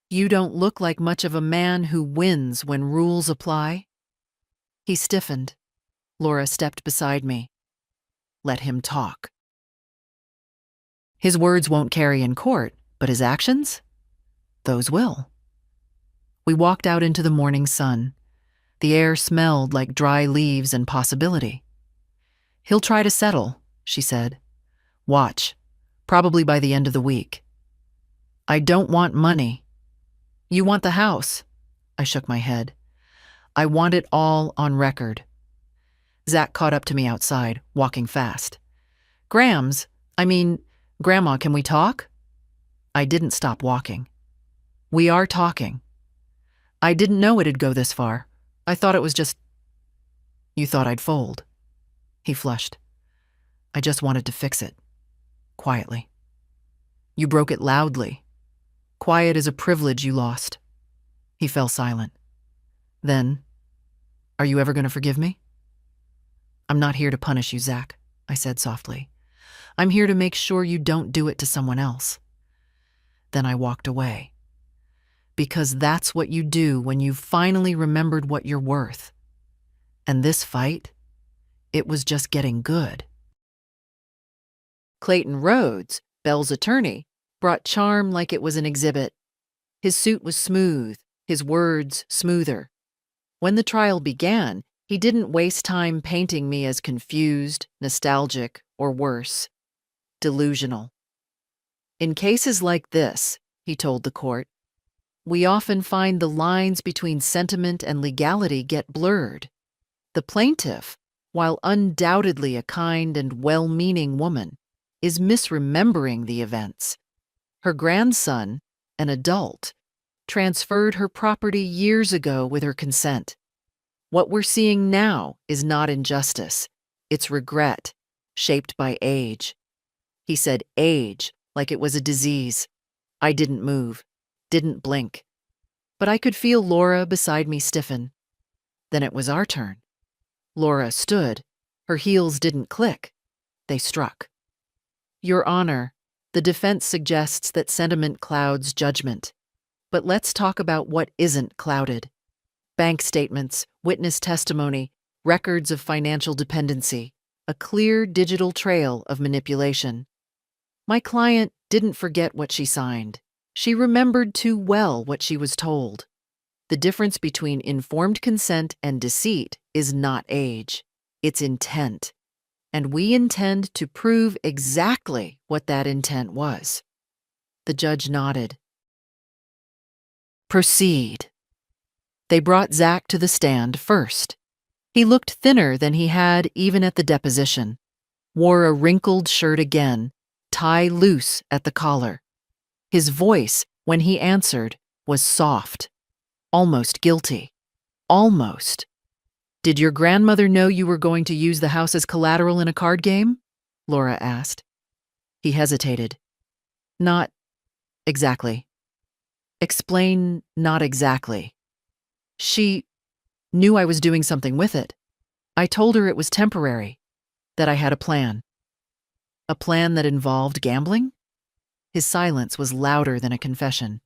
"You don't look like much of a man who wins when rules apply." He stiffened. Laura stepped beside me. "Let him talk." His words won't carry in court, but his actions? Those will. We walked out into the morning sun. The air smelled like dry leaves and possibility. "He'll try to settle," she said. "Watch. Probably by the end of the week." "I don't want money." "You want the house?" I shook my head. I want it all on record. Zach caught up to me outside, walking fast. Grams, I mean, Grandma, can we talk? I didn't stop walking. We are talking. I didn't know it'd go this far. I thought it was just... You thought I'd fold. He flushed. I just wanted to fix it. Quietly. You broke it loudly. Quiet is a privilege you lost. He fell silent. Then, are you ever going to forgive me? I'm not here to punish you, Zach, I said softly. I'm here to make sure you don't do it to someone else. Then I walked away. Because that's what you do when you've finally remembered what you're worth. And this fight, it was just getting good. Clayton Rhodes, Belle's attorney, brought charm like it was an exhibit. His suit was smooth, his words smoother. When the trial began, he didn't waste time painting me as confused, nostalgic, or worse, delusional. In cases like this, he told the court, we often find the lines between sentiment and legality get blurred. The plaintiff, while undoubtedly a kind and well-meaning woman, is misremembering the events. Her grandson, an adult, transferred her property years ago with her consent. What we're seeing now is not injustice. It's regret, shaped by age. He said age like it was a disease. I didn't move, didn't blink. But I could feel Laura beside me stiffen. Then it was our turn. Laura stood. Her heels didn't click. They struck. Your Honor, the defense suggests that sentiment clouds judgment. But let's talk about what isn't clouded. Bank statements, witness testimony, records of financial dependency, a clear digital trail of manipulation. My client didn't forget what she signed. She remembered too well what she was told. The difference between informed consent and deceit is not age, it's intent. And we intend to prove exactly what that intent was. The judge nodded. Proceed. They brought Zach to the stand first. He looked thinner than he had even at the deposition, wore a wrinkled shirt again, tie loose at the collar. His voice, when he answered, was soft, almost guilty. Almost. Did your grandmother know you were going to use the house as collateral in a card game? Laura asked. He hesitated. Not exactly. Explain not exactly. She knew I was doing something with it. I told her it was temporary, that I had a plan. A plan that involved gambling? His silence was louder than a confession.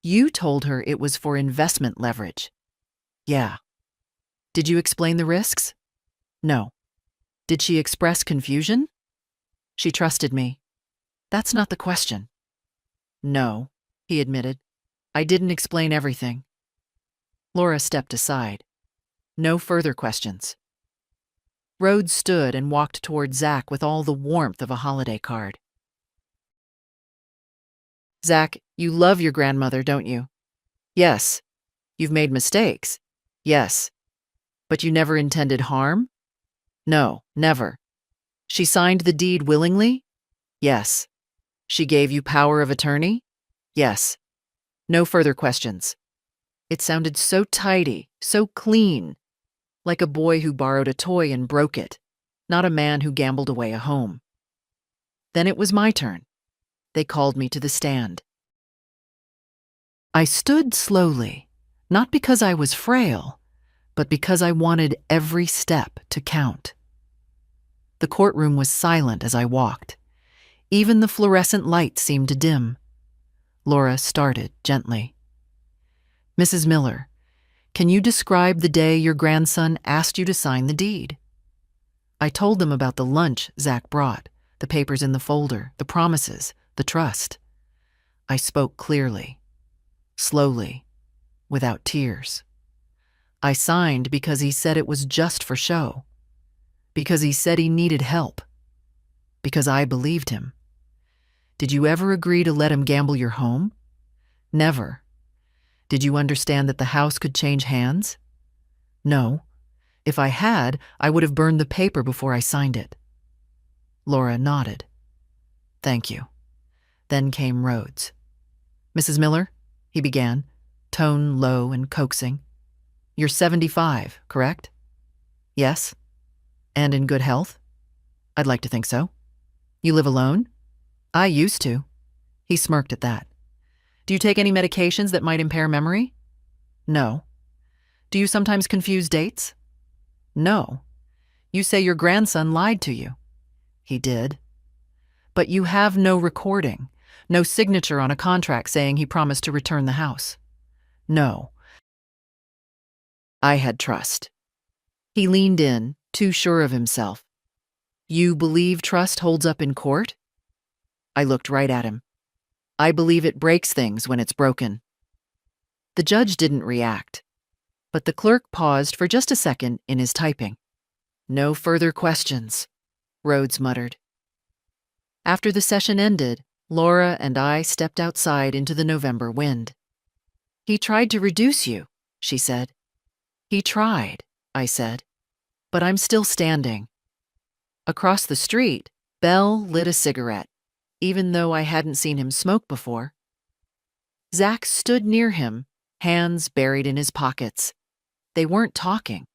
You told her it was for investment leverage. Yeah. Did you explain the risks? No. Did she express confusion? She trusted me. That's not the question. No, he admitted. I didn't explain everything. Laura stepped aside. No further questions. Rhodes stood and walked toward Zach with all the warmth of a holiday card. Zach, you love your grandmother, don't you? Yes. You've made mistakes? Yes. But you never intended harm? No, never. She signed the deed willingly? Yes. She gave you power of attorney? Yes. No further questions. It sounded so tidy, so clean, like a boy who borrowed a toy and broke it, not a man who gambled away a home. Then it was my turn. They called me to the stand. I stood slowly, not because I was frail, but because I wanted every step to count. The courtroom was silent as I walked. Even the fluorescent light seemed to dim. Laura started gently. Mrs. Miller, can you describe the day your grandson asked you to sign the deed? I told them about the lunch Zach brought, the papers in the folder, the promises, the trust. I spoke clearly, slowly, without tears. I signed because he said it was just for show, because he said he needed help, because I believed him. Did you ever agree to let him gamble your home? Never. Did you understand that the house could change hands? No. If I had, I would have burned the paper before I signed it. Laura nodded. Thank you. Then came Rhodes. Mrs. Miller, he began, tone low and coaxing. You're 75, correct? Yes. And in good health? I'd like to think so. You live alone? I used to. He smirked at that. Do you take any medications that might impair memory? No. Do you sometimes confuse dates? No. You say your grandson lied to you. He did. But you have no recording, no signature on a contract saying he promised to return the house. No. I had trust. He leaned in, too sure of himself. You believe trust holds up in court? I looked right at him. I believe it breaks things when it's broken. The judge didn't react, but the clerk paused for just a second in his typing. No further questions, Rhodes muttered. After the session ended, Laura and I stepped outside into the November wind. He tried to reduce you, she said. He tried, I said, but I'm still standing. Across the street, Belle lit a cigarette, even though I hadn't seen him smoke before. Zach stood near him, hands buried in his pockets. They weren't talking,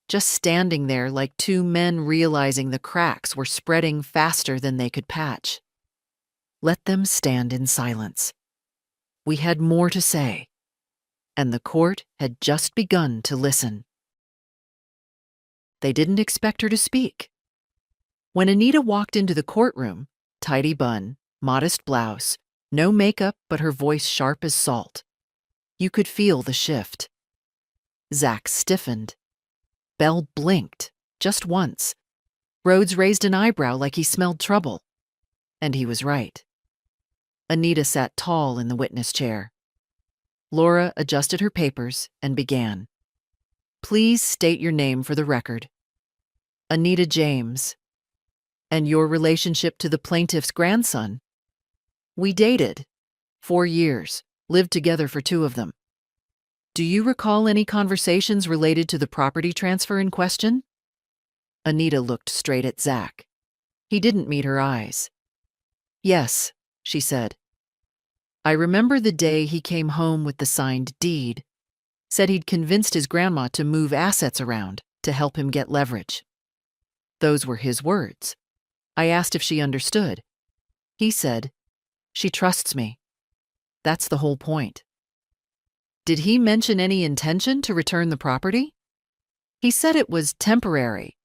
just standing there like two men realizing the cracks were spreading faster than they could patch. Let them stand in silence. We had more to say, and the court had just begun to listen. They didn't expect her to speak. When Anita walked into the courtroom, tidy bun, modest blouse, no makeup but her voice sharp as salt, you could feel the shift. Zach stiffened. Belle blinked, just once. Rhodes raised an eyebrow like he smelled trouble. And he was right. Anita sat tall in the witness chair. Laura adjusted her papers and began. Please state your name for the record. Anita James. And your relationship to the plaintiff's grandson? We dated. 4 years, lived together for 2 of them. Do you recall any conversations related to the property transfer in question? Anita looked straight at Zach. He didn't meet her eyes. Yes, she said. I remember the day he came home with the signed deed. Said he'd convinced his grandma to move assets around to help him get leverage. Those were his words. I asked if she understood. He said, she trusts me. That's the whole point. Did he mention any intention to return the property? He said it was temporary,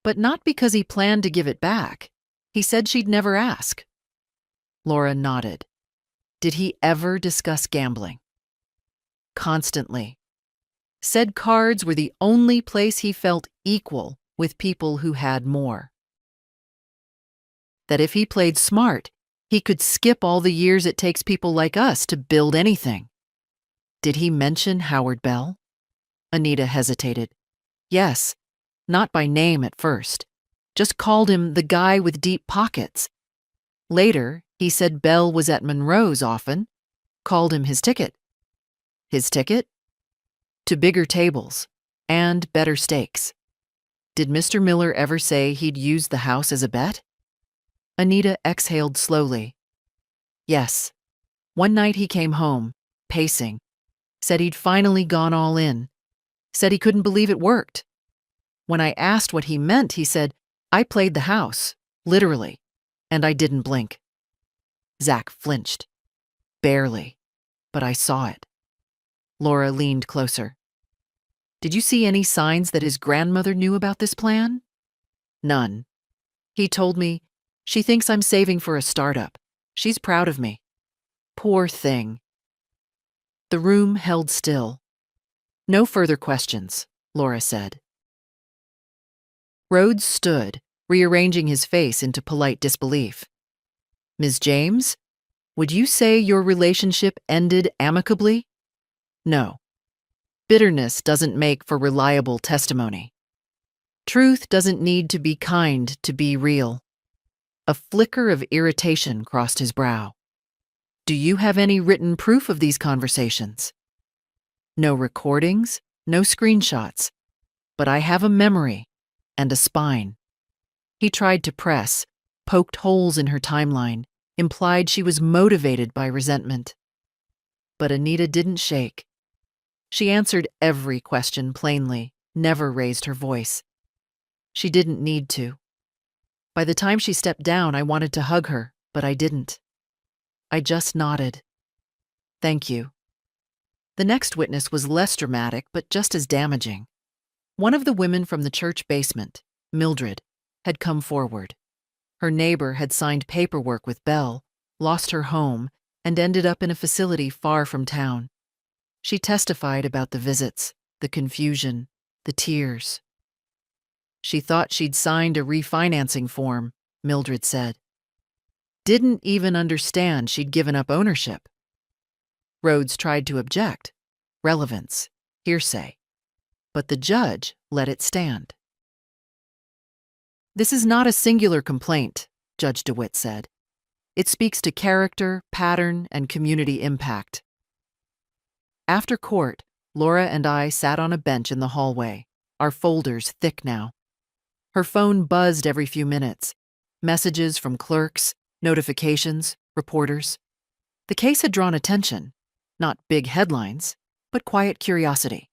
but not because he planned to give it back. He said she'd never ask. Laura nodded. Did he ever discuss gambling? Constantly. Said cards were the only place he felt equal with people who had more. That if he played smart, he could skip all the years it takes people like us to build anything. Did he mention Howard Bell? Anita hesitated. Yes, not by name at first. Just called him the guy with deep pockets. Later, he said Bell was at Monroe's often, called him his ticket. His ticket? To bigger tables and better steaks. Did Mr. Miller ever say he'd use the house as a bet? Anita exhaled slowly. Yes. One night he came home, pacing. Said he'd finally gone all in. Said he couldn't believe it worked. When I asked what he meant, he said, I played the house, literally, and I didn't blink. Zach flinched. Barely, but I saw it. Laura leaned closer. Did you see any signs that his grandmother knew about this plan? None. He told me, she thinks I'm saving for a startup. She's proud of me. Poor thing. The room held still. No further questions, Laura said. Rhodes stood, rearranging his face into polite disbelief. Ms. James, would you say your relationship ended amicably? No. Bitterness doesn't make for reliable testimony. Truth doesn't need to be kind to be real. A flicker of irritation crossed his brow. Do you have any written proof of these conversations? No recordings? No screenshots. But I have a memory and a spine. He tried to press, poked holes in her timeline, implied she was motivated by resentment. But Anita didn't shake. She answered every question plainly, never raised her voice. She didn't need to. By the time she stepped down, I wanted to hug her, but I didn't. I just nodded. Thank you. The next witness was less dramatic, but just as damaging. One of the women from the church basement, Mildred, had come forward. Her neighbor had signed paperwork with Belle, lost her home, and ended up in a facility far from town. She testified about the visits, the confusion, the tears. She thought she'd signed a refinancing form, Mildred said. Didn't even understand she'd given up ownership. Rhodes tried to object. Relevance, hearsay. But the judge let it stand. This is not a singular complaint, Judge DeWitt said. It speaks to character, pattern, and community impact. After court, Laura and I sat on a bench in the hallway, our folders thick now. Her phone buzzed every few minutes. Messages from clerks, notifications, reporters. The case had drawn attention. Not big headlines, but quiet curiosity.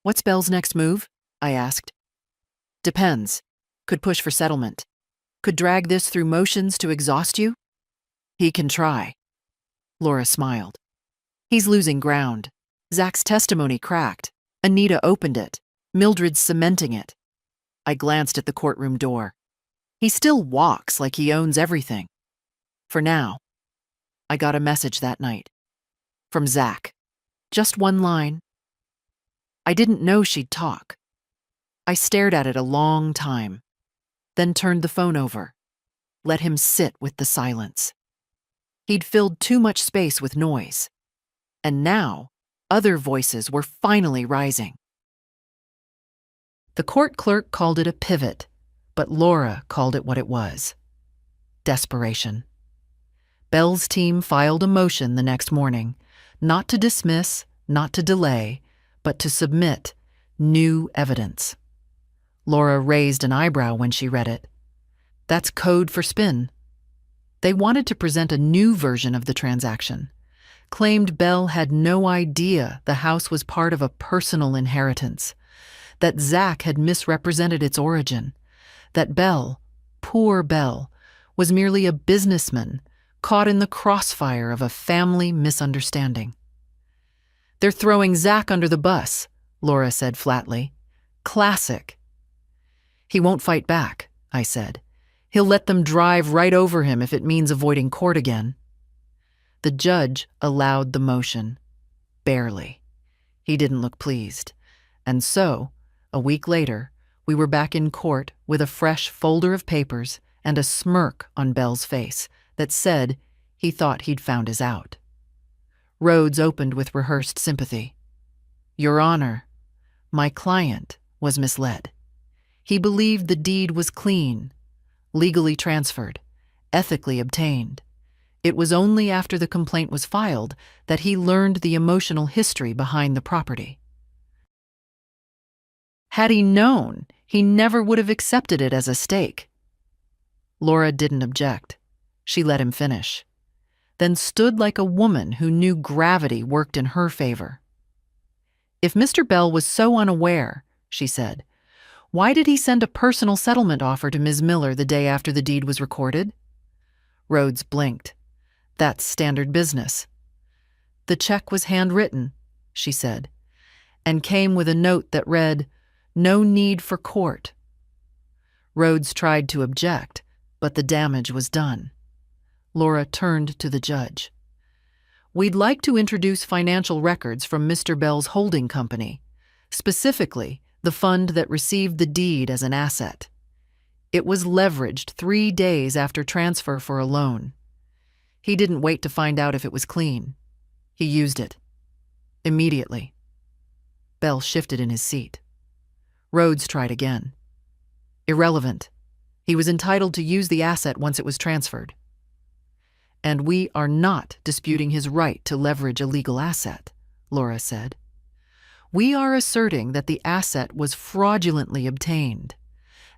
What's Belle's next move? I asked. Depends. Could push for settlement. Could drag this through motions to exhaust you? He can try. Laura smiled. He's losing ground. Zach's testimony cracked. Anita opened it. Mildred's cementing it. I glanced at the courtroom door. He still walks like he owns everything. For now. I got a message that night. From Zach. Just one line. I didn't know she'd talk. I stared at it a long time, then turned the phone over, let him sit with the silence. He'd filled too much space with noise, and now other voices were finally rising. The court clerk called it a pivot, but Laura called it what it was: desperation. Belle's team filed a motion the next morning, not to dismiss, not to delay, but to submit new evidence. Laura raised an eyebrow when she read it. That's code for spin. They wanted to present a new version of the transaction, claimed Belle had no idea the house was part of a personal inheritance, that Zach had misrepresented its origin, that Belle, poor Belle, was merely a businessman caught in the crossfire of a family misunderstanding. They're throwing Zach under the bus, Laura said flatly. Classic. He won't fight back, I said. He'll let them drive right over him if it means avoiding court again. The judge allowed the motion. Barely. He didn't look pleased. And so, a week later, we were back in court with a fresh folder of papers and a smirk on Belle's face that said he thought he'd found his out. Rhodes opened with rehearsed sympathy. Your Honor, my client was misled. He believed the deed was clean, legally transferred, ethically obtained. It was only after the complaint was filed that he learned the emotional history behind the property. Had he known, he never would have accepted it as a stake. Laura didn't object. She let him finish, then stood like a woman who knew gravity worked in her favor. If Mr. Bell was so unaware, she said, why did he send a personal settlement offer to Ms. Miller the day after the deed was recorded? Rhodes blinked. That's standard business. The check was handwritten, she said, and came with a note that read, no need for court. Rhodes tried to object, but the damage was done. Laura turned to the judge. We'd like to introduce financial records from Mr. Bell's holding company, specifically the fund that received the deed as an asset. It was leveraged 3 days after transfer for a loan. He didn't wait to find out if it was clean. He used it. Immediately. Bell shifted in his seat. Rhodes tried again. Irrelevant. He was entitled to use the asset once it was transferred. And we are not disputing his right to leverage a legal asset, Laura said. We are asserting that the asset was fraudulently obtained,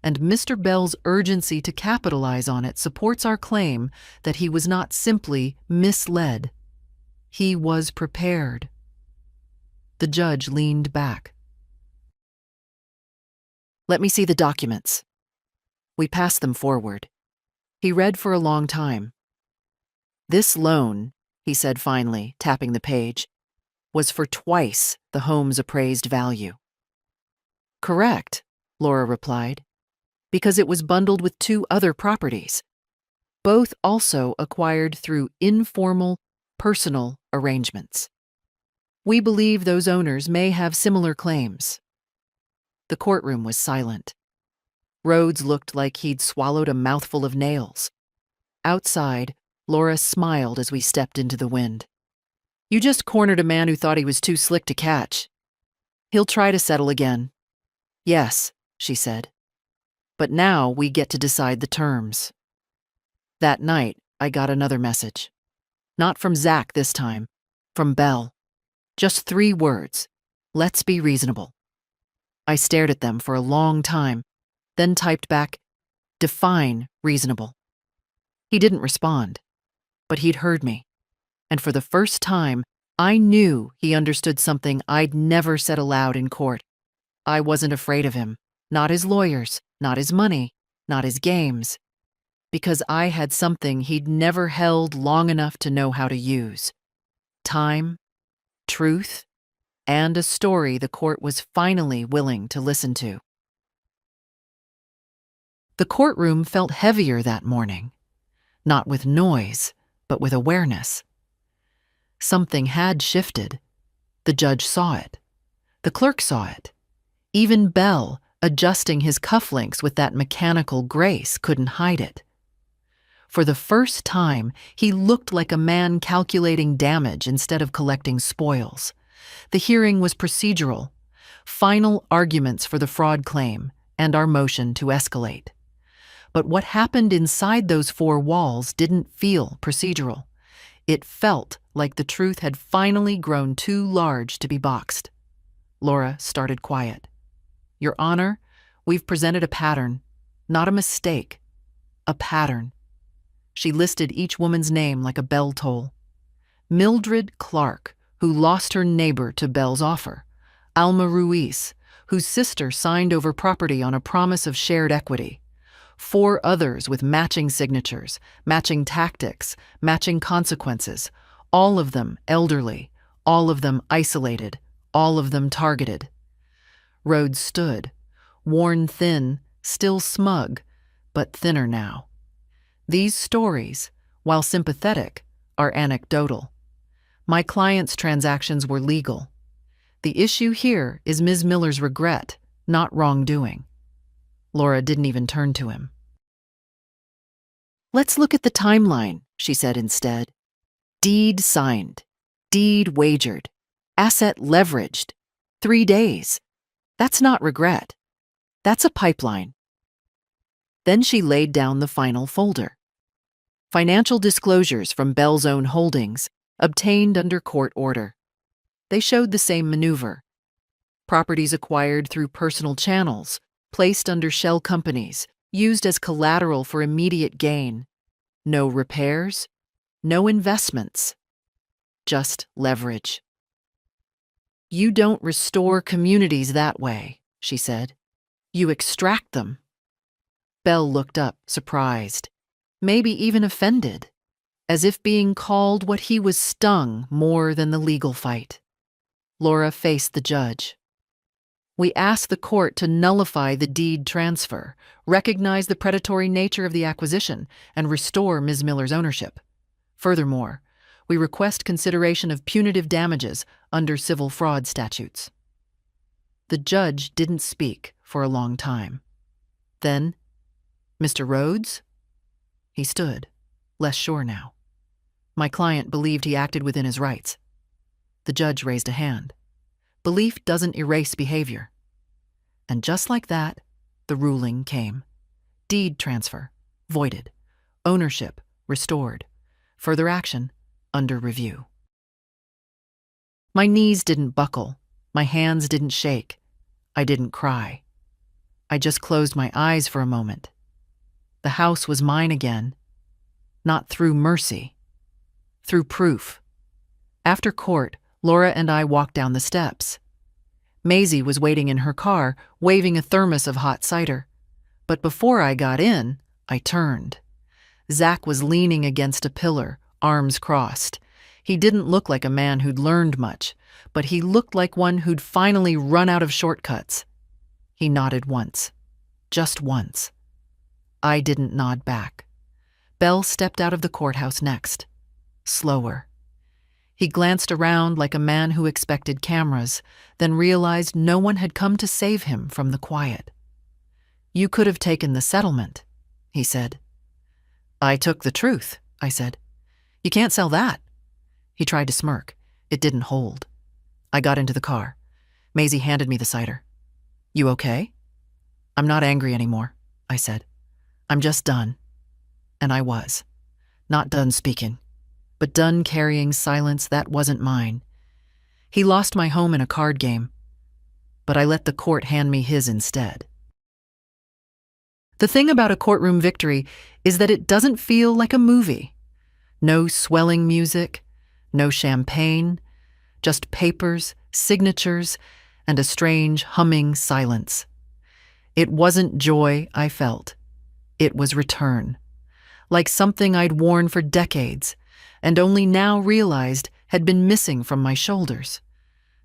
and Mr. Bell's urgency to capitalize on it supports our claim that he was not simply misled. He was prepared. The judge leaned back. "Let me see the documents." We passed them forward. He read for a long time. "This loan," he said finally, tapping the page, "was for twice the home's appraised value." "Correct," Laura replied, "because it was bundled with 2 other properties, both also acquired through informal, personal arrangements. We believe those owners may have similar claims." The courtroom was silent. Rhodes looked like he'd swallowed a mouthful of nails. Outside, Laura smiled as we stepped into the wind. "You just cornered a man who thought he was too slick to catch. He'll try to settle again." "Yes," she said. "But now we get to decide the terms." That night, I got another message. Not from Zach this time, from Belle. Just 3 words: "Let's be reasonable." I stared at them for a long time, then typed back, "Define reasonable." He didn't respond, but he'd heard me. And for the first time, I knew he understood something I'd never said aloud in court. I wasn't afraid of him, not his lawyers, not his money, not his games, because I had something he'd never held long enough to know how to use: time, truth, and a story the court was finally willing to listen to. The courtroom felt heavier that morning, not with noise, but with awareness. Something had shifted. The judge saw it. The clerk saw it. Even Bell, adjusting his cufflinks with that mechanical grace, couldn't hide it. For the first time, he looked like a man calculating damage instead of collecting spoils. The hearing was procedural. Final arguments for the fraud claim and our motion to escalate. But what happened inside those 4 walls didn't feel procedural. It felt like the truth had finally grown too large to be boxed. Laura started quiet. "Your Honor, we've presented a pattern, not a mistake. A pattern." She listed each woman's name like a bell toll. Mildred Clark, who lost her neighbor to Bell's offer. Alma Ruiz, whose sister signed over property on a promise of shared equity. 4 others with matching signatures, matching tactics, matching consequences, all of them elderly, all of them isolated, all of them targeted. Rhodes stood, worn thin, still smug, but thinner now. These stories, while sympathetic, are anecdotal. My client's transactions were legal. The issue here is Ms. Miller's regret, not wrongdoing. Laura didn't even turn to him. "Let's look at the timeline," she said instead. "Deed signed, deed wagered, asset leveraged, 3 days. That's not regret. That's a pipeline." Then she laid down the final folder. Financial disclosures from Bell's own holdings, obtained under court order. They showed the same maneuver. Properties acquired through personal channels, placed under shell companies, used as collateral for immediate gain. No repairs, no investments, just leverage. "You don't restore communities that way," she said. "You extract them." Bell looked up, surprised, maybe even offended, as if being called what he was stung more than the legal fight. Laura faced the judge. "We asked the court to nullify the deed transfer, recognize the predatory nature of the acquisition, and restore Ms. Miller's ownership. Furthermore, we request consideration of punitive damages under civil fraud statutes." The judge didn't speak for a long time. Then, "Mr. Rhodes?" He stood, less sure now. My client believed he acted within his rights. The judge raised a hand. Belief doesn't erase behavior. And just like that, the ruling came. Deed transfer, voided. Ownership, restored. Further action, under review. My knees didn't buckle. My hands didn't shake. I didn't cry. I just closed my eyes for a moment. The house was mine again. Not through mercy. Through proof. After court, Laura and I walked down the steps. Maisie was waiting in her car, waving a thermos of hot cider. But before I got in, I turned. Zach was leaning against a pillar, arms crossed. He didn't look like a man who'd learned much, but he looked like one who'd finally run out of shortcuts. He nodded once. Just once. I didn't nod back. Bell stepped out of the courthouse next. Slower. He glanced around like a man who expected cameras, then realized no one had come to save him from the quiet. "You could have taken the settlement," he said. "I took the truth," I said. "You can't sell that." He tried to smirk. It didn't hold. I got into the car. Maisie handed me the cider. "You okay?" "I'm not angry anymore," I said. "I'm just done." And I was. Not done speaking, but done carrying silence that wasn't mine. He lost my home in a card game, but I let the court hand me his instead. The thing about a courtroom victory is that it doesn't feel like a movie. No swelling music, no champagne, just papers, signatures, and a strange humming silence. It wasn't joy I felt. It was return. Like something I'd worn for decades, and only now realized had been missing from my shoulders.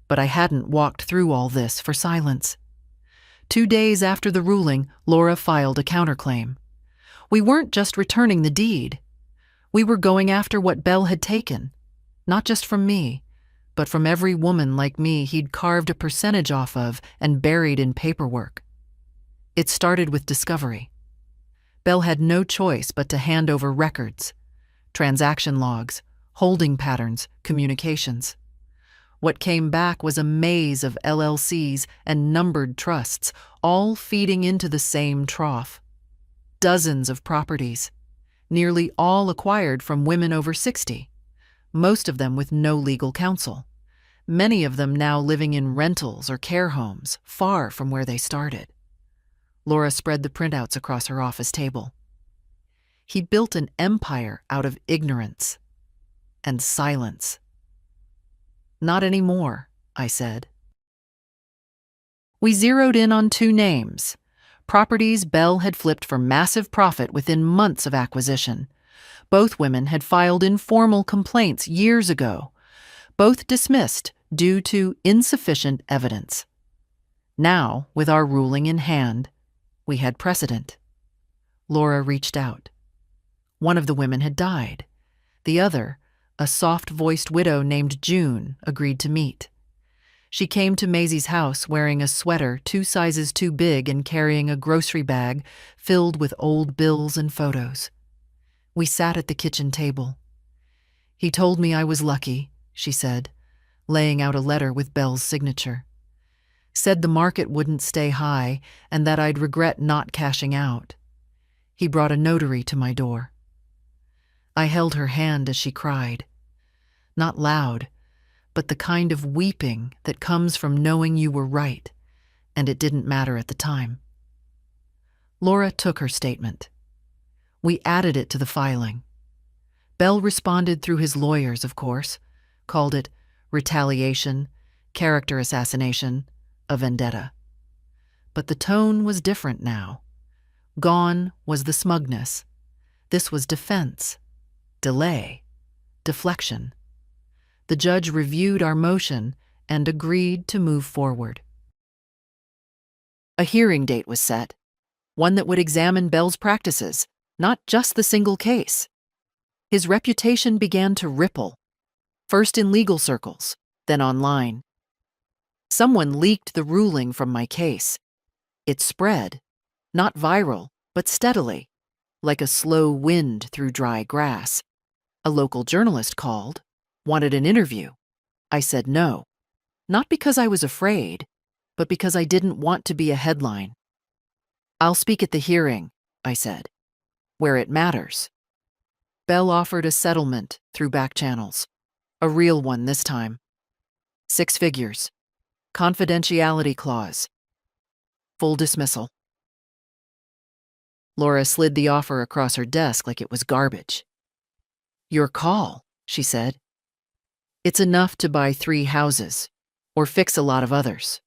But I hadn't walked through all this for silence. 2 days after the ruling, Laura filed a counterclaim. We weren't just returning the deed. We were going after what Bell had taken, not just from me, but from every woman like me he'd carved a percentage off of and buried in paperwork. It started with discovery. Bell had no choice but to hand over records, transaction logs, holding patterns, communications. What came back was a maze of LLCs and numbered trusts, all feeding into the same trough. Dozens of properties, nearly all acquired from women over 60, most of them with no legal counsel, many of them now living in rentals or care homes, far from where they started. Laura spread the printouts across her office table. He built an empire out of ignorance and silence. "Not anymore," I said. We zeroed in on 2 names, properties Bell had flipped for massive profit within months of acquisition. Both women had filed informal complaints years ago, both dismissed due to insufficient evidence. Now, with our ruling in hand, we had precedent. Laura reached out. One of the women had died. The other, a soft-voiced widow named June, agreed to meet. She came to Maisie's house wearing a sweater 2 sizes too big and carrying a grocery bag filled with old bills and photos. We sat at the kitchen table. "He told me I was lucky," she said, laying out a letter with Bell's signature. "Said the market wouldn't stay high and that I'd regret not cashing out. He brought a notary to my door." I held her hand as she cried. Not loud, but the kind of weeping that comes from knowing you were right, and it didn't matter at the time. Laura took her statement. We added it to the filing. Bell responded through his lawyers, of course, called it retaliation, character assassination, a vendetta. But the tone was different now. Gone was the smugness. This was defense, delay, deflection. The judge reviewed our motion and agreed to move forward. A hearing date was set, one that would examine Bell's practices, not just the single case. His reputation began to ripple, first in legal circles, then online. Someone leaked the ruling from my case. It spread, not viral, but steadily, like a slow wind through dry grass. A local journalist called, wanted an interview. I said no, not because I was afraid, but because I didn't want to be a headline. "I'll speak at the hearing," I said, "where it matters." Bell offered a settlement through back channels, a real one this time. 6 figures. Confidentiality clause. Full dismissal. Laura slid the offer across her desk like it was garbage. Your call, she said. It's enough to buy 3 houses, or fix a lot of others.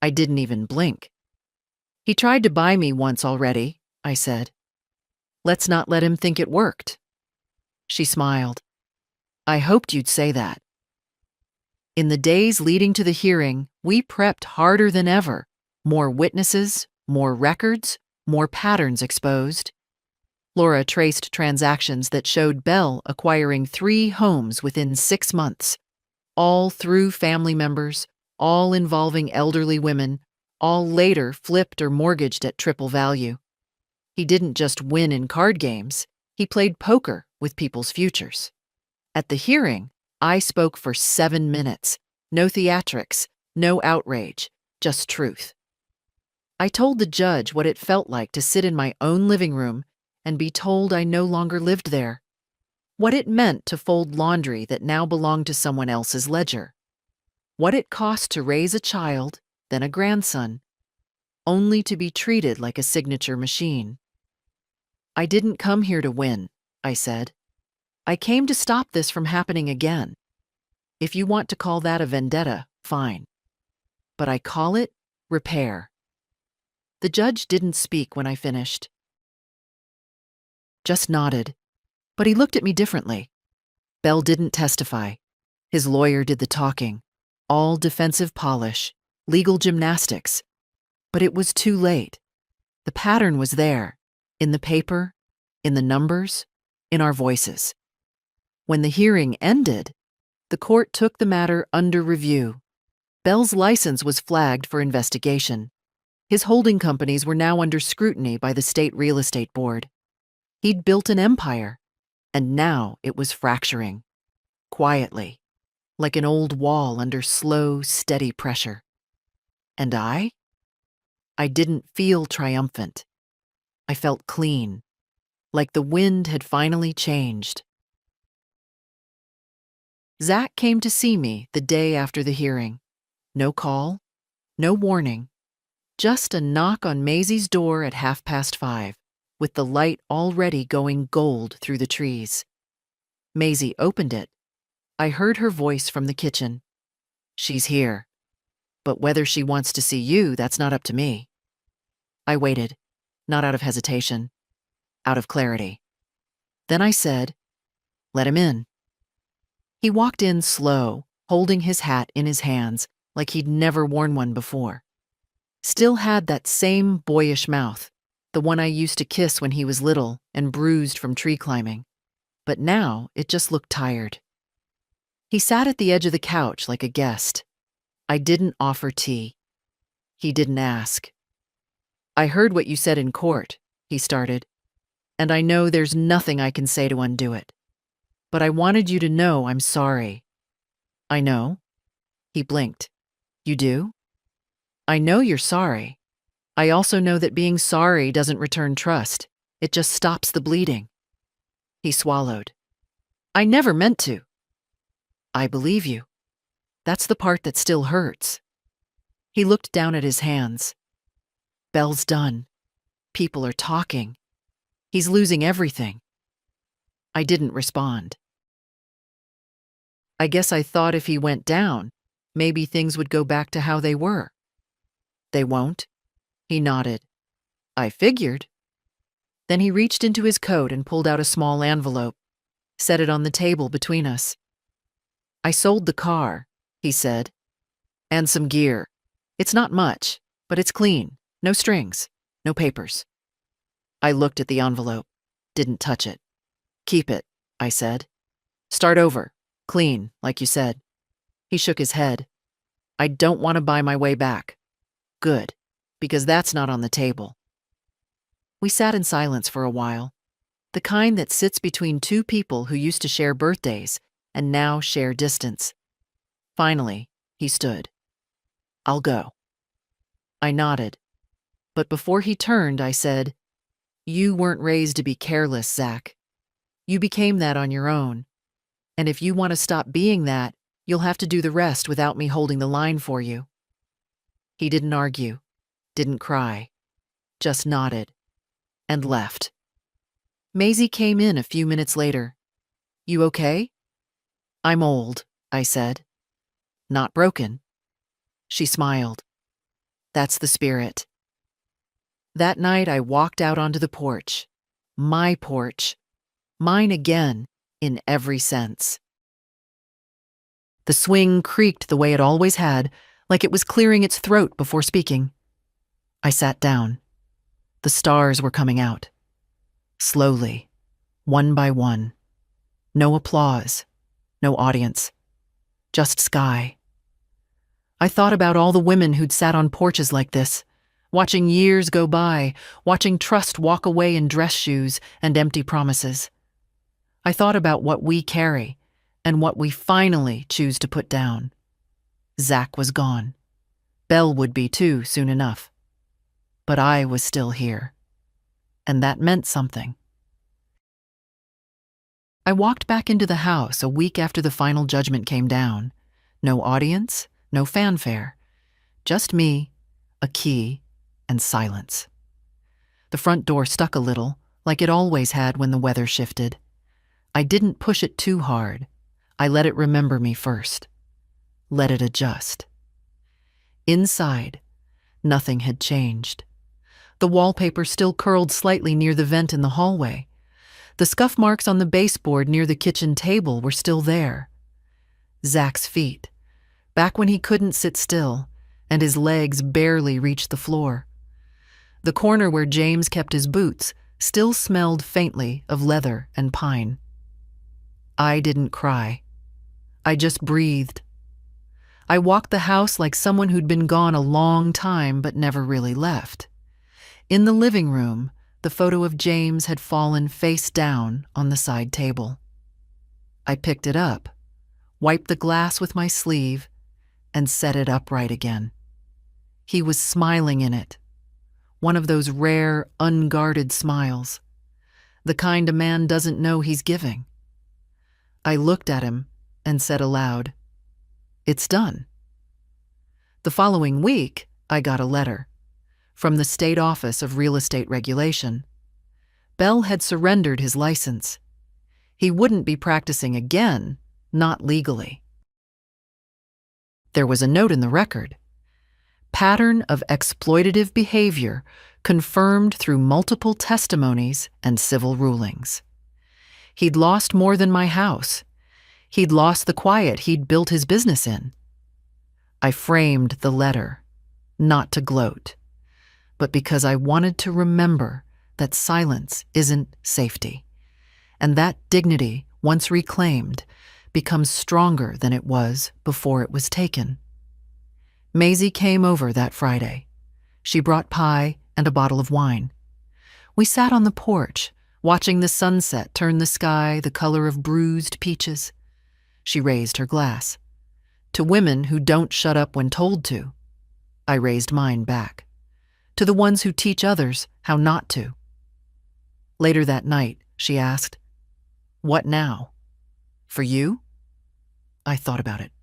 I didn't even blink. He tried to buy me once already, I said. Let's not let him think it worked. She smiled. I hoped you'd say that. In the days leading to the hearing, we prepped harder than ever. More witnesses, more records, more patterns exposed. Laura traced transactions that showed Belle acquiring 3 homes within 6 months, all through family members, all involving elderly women, all later flipped or mortgaged at triple value. He didn't just win in card games, he played poker with people's futures. At the hearing, I spoke for 7 minutes. No theatrics, no outrage, just truth. I told the judge what it felt like to sit in my own living room and be told I no longer lived there. What it meant to fold laundry that now belonged to someone else's ledger. What it cost to raise a child, then a grandson, only to be treated like a signature machine. I didn't come here to win, I said. I came to stop this from happening again. If you want to call that a vendetta, fine. But I call it repair. The judge didn't speak when I finished. Just nodded, but he looked at me differently. Belle didn't testify. His lawyer did the talking, all defensive polish, legal gymnastics. But it was too late. The pattern was there, in the paper, in the numbers, in our voices. When the hearing ended, the court took the matter under review. Belle's license was flagged for investigation. His holding companies were now under scrutiny by the state real estate board. He'd built an empire, and now it was fracturing. Quietly, like an old wall under slow, steady pressure. And I didn't feel triumphant. I felt clean, like the wind had finally changed. Zach came to see me the day after the hearing. No call, no warning, just a knock on Maisie's door at 5:30, with the light already going gold through the trees. Maisie opened it. I heard her voice from the kitchen. She's here. But whether she wants to see you, that's not up to me. I waited, not out of hesitation, out of clarity. Then I said, let him in. He walked in slow, holding his hat in his hands like he'd never worn one before. Still had that same boyish mouth, the one I used to kiss when he was little and bruised from tree climbing. But now it just looked tired. He sat at the edge of the couch like a guest. I didn't offer tea. He didn't ask. I heard what you said in court, he started, and I know there's nothing I can say to undo it. But I wanted you to know I'm sorry. I know. He blinked. You do? I know you're sorry. I also know that being sorry doesn't return trust. It just stops the bleeding. He swallowed. I never meant to. I believe you. That's the part that still hurts. He looked down at his hands. Belle's done. People are talking. He's losing everything. I didn't respond. I guess I thought if he went down, maybe things would go back to how they were. They won't. He nodded. I figured. Then he reached into his coat and pulled out a small envelope, set it on the table between us. I sold the car, he said, and some gear. It's not much, but it's clean. No strings, no papers. I looked at the envelope, didn't touch it. Keep it, I said. Start over, clean, like you said. He shook his head. I don't want to buy my way back. Good, because that's not on the table. We sat in silence for a while, the kind that sits between 2 people who used to share birthdays and now share distance. Finally, he stood. I'll go. I nodded, but before he turned, I said, You weren't raised to be careless, Zach. You became that on your own. And if you want to stop being that, you'll have to do the rest without me holding the line for you. He didn't argue, didn't cry, just nodded and left. Maisie came in a few minutes later. "You okay?" "I'm old," I said. "Not broken." She smiled. "That's the spirit." That night I walked out onto the porch. My porch. Mine again, in every sense. The swing creaked the way it always had, like it was clearing its throat before speaking. I sat down. The stars were coming out. Slowly, one by one. No applause, no audience. Just sky. I thought about all the women who'd sat on porches like this, watching years go by, watching trust walk away in dress shoes and empty promises. I thought about what we carry and what we finally choose to put down. Zach was gone. Belle would be too soon enough. But I was still here. And that meant something. I walked back into the house a week after the final judgment came down. No audience, no fanfare. Just me, a key, and silence. The front door stuck a little, like it always had when the weather shifted. I didn't push it too hard. I let it remember me first. Let it adjust. Inside, nothing had changed. The wallpaper still curled slightly near the vent in the hallway. The scuff marks on the baseboard near the kitchen table were still there. Zach's feet, back when he couldn't sit still, and his legs barely reached the floor. The corner where James kept his boots still smelled faintly of leather and pine. I didn't cry. I just breathed. I walked the house like someone who'd been gone a long time but never really left. In the living room, the photo of James had fallen face down on the side table. I picked it up, wiped the glass with my sleeve, and set it upright again. He was smiling in it, one of those rare, unguarded smiles, the kind a man doesn't know he's giving. I looked at him and said aloud, "It's done." The following week, I got a letter from the State Office of Real Estate Regulation. Bell had surrendered his license. He wouldn't be practicing again, not legally. There was a note in the record. Pattern of exploitative behavior confirmed through multiple testimonies and civil rulings. He'd lost more than my house. He'd lost the quiet he'd built his business in. I framed the letter, not to gloat, but because I wanted to remember that silence isn't safety, and that dignity, once reclaimed, becomes stronger than it was before it was taken. Maisie came over that Friday. She brought pie and a bottle of wine. We sat on the porch, watching the sunset turn the sky the color of bruised peaches. She raised her glass. To women who don't shut up when told to. I raised mine back. To the ones who teach others how not to. Later that night, she asked, "What now? For you?" I thought about it.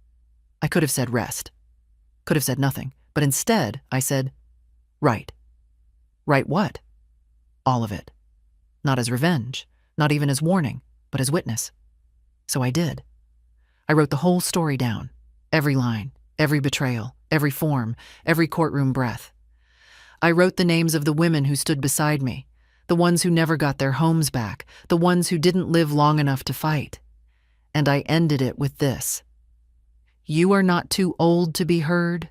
I could have said rest. Could have said nothing. But instead, I said, "Write." "Write what?" "All of it. Not as revenge, not even as warning, but as witness." So I did. I wrote the whole story down. Every line, every betrayal, every form, every courtroom breath. I wrote the names of the women who stood beside me, the ones who never got their homes back, the ones who didn't live long enough to fight. And I ended it with this: "You are not too old to be heard.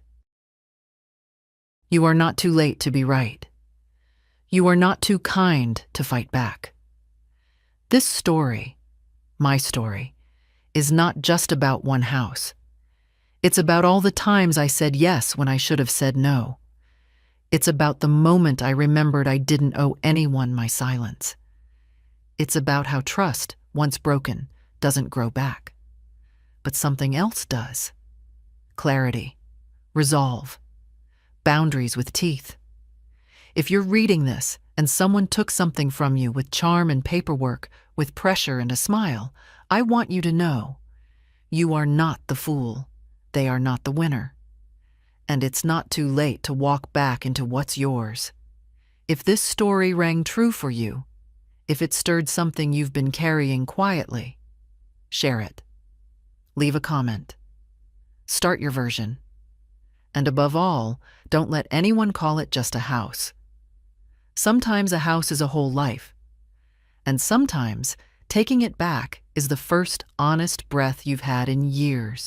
You are not too late to be right. You are not too kind to fight back." This story, my story, is not just about one house. It's about all the times I said yes when I should have said no. It's about the moment I remembered I didn't owe anyone my silence. It's about how trust, once broken, doesn't grow back. But something else does. Clarity, resolve, boundaries with teeth. If you're reading this and someone took something from you with charm and paperwork, with pressure and a smile, I want you to know, you are not the fool. They are not the winner. And it's not too late to walk back into what's yours. If this story rang true for you, if it stirred something you've been carrying quietly, share it. Leave a comment. Start your version. And above all, don't let anyone call it just a house. Sometimes a house is a whole life. And sometimes taking it back is the first honest breath you've had in years.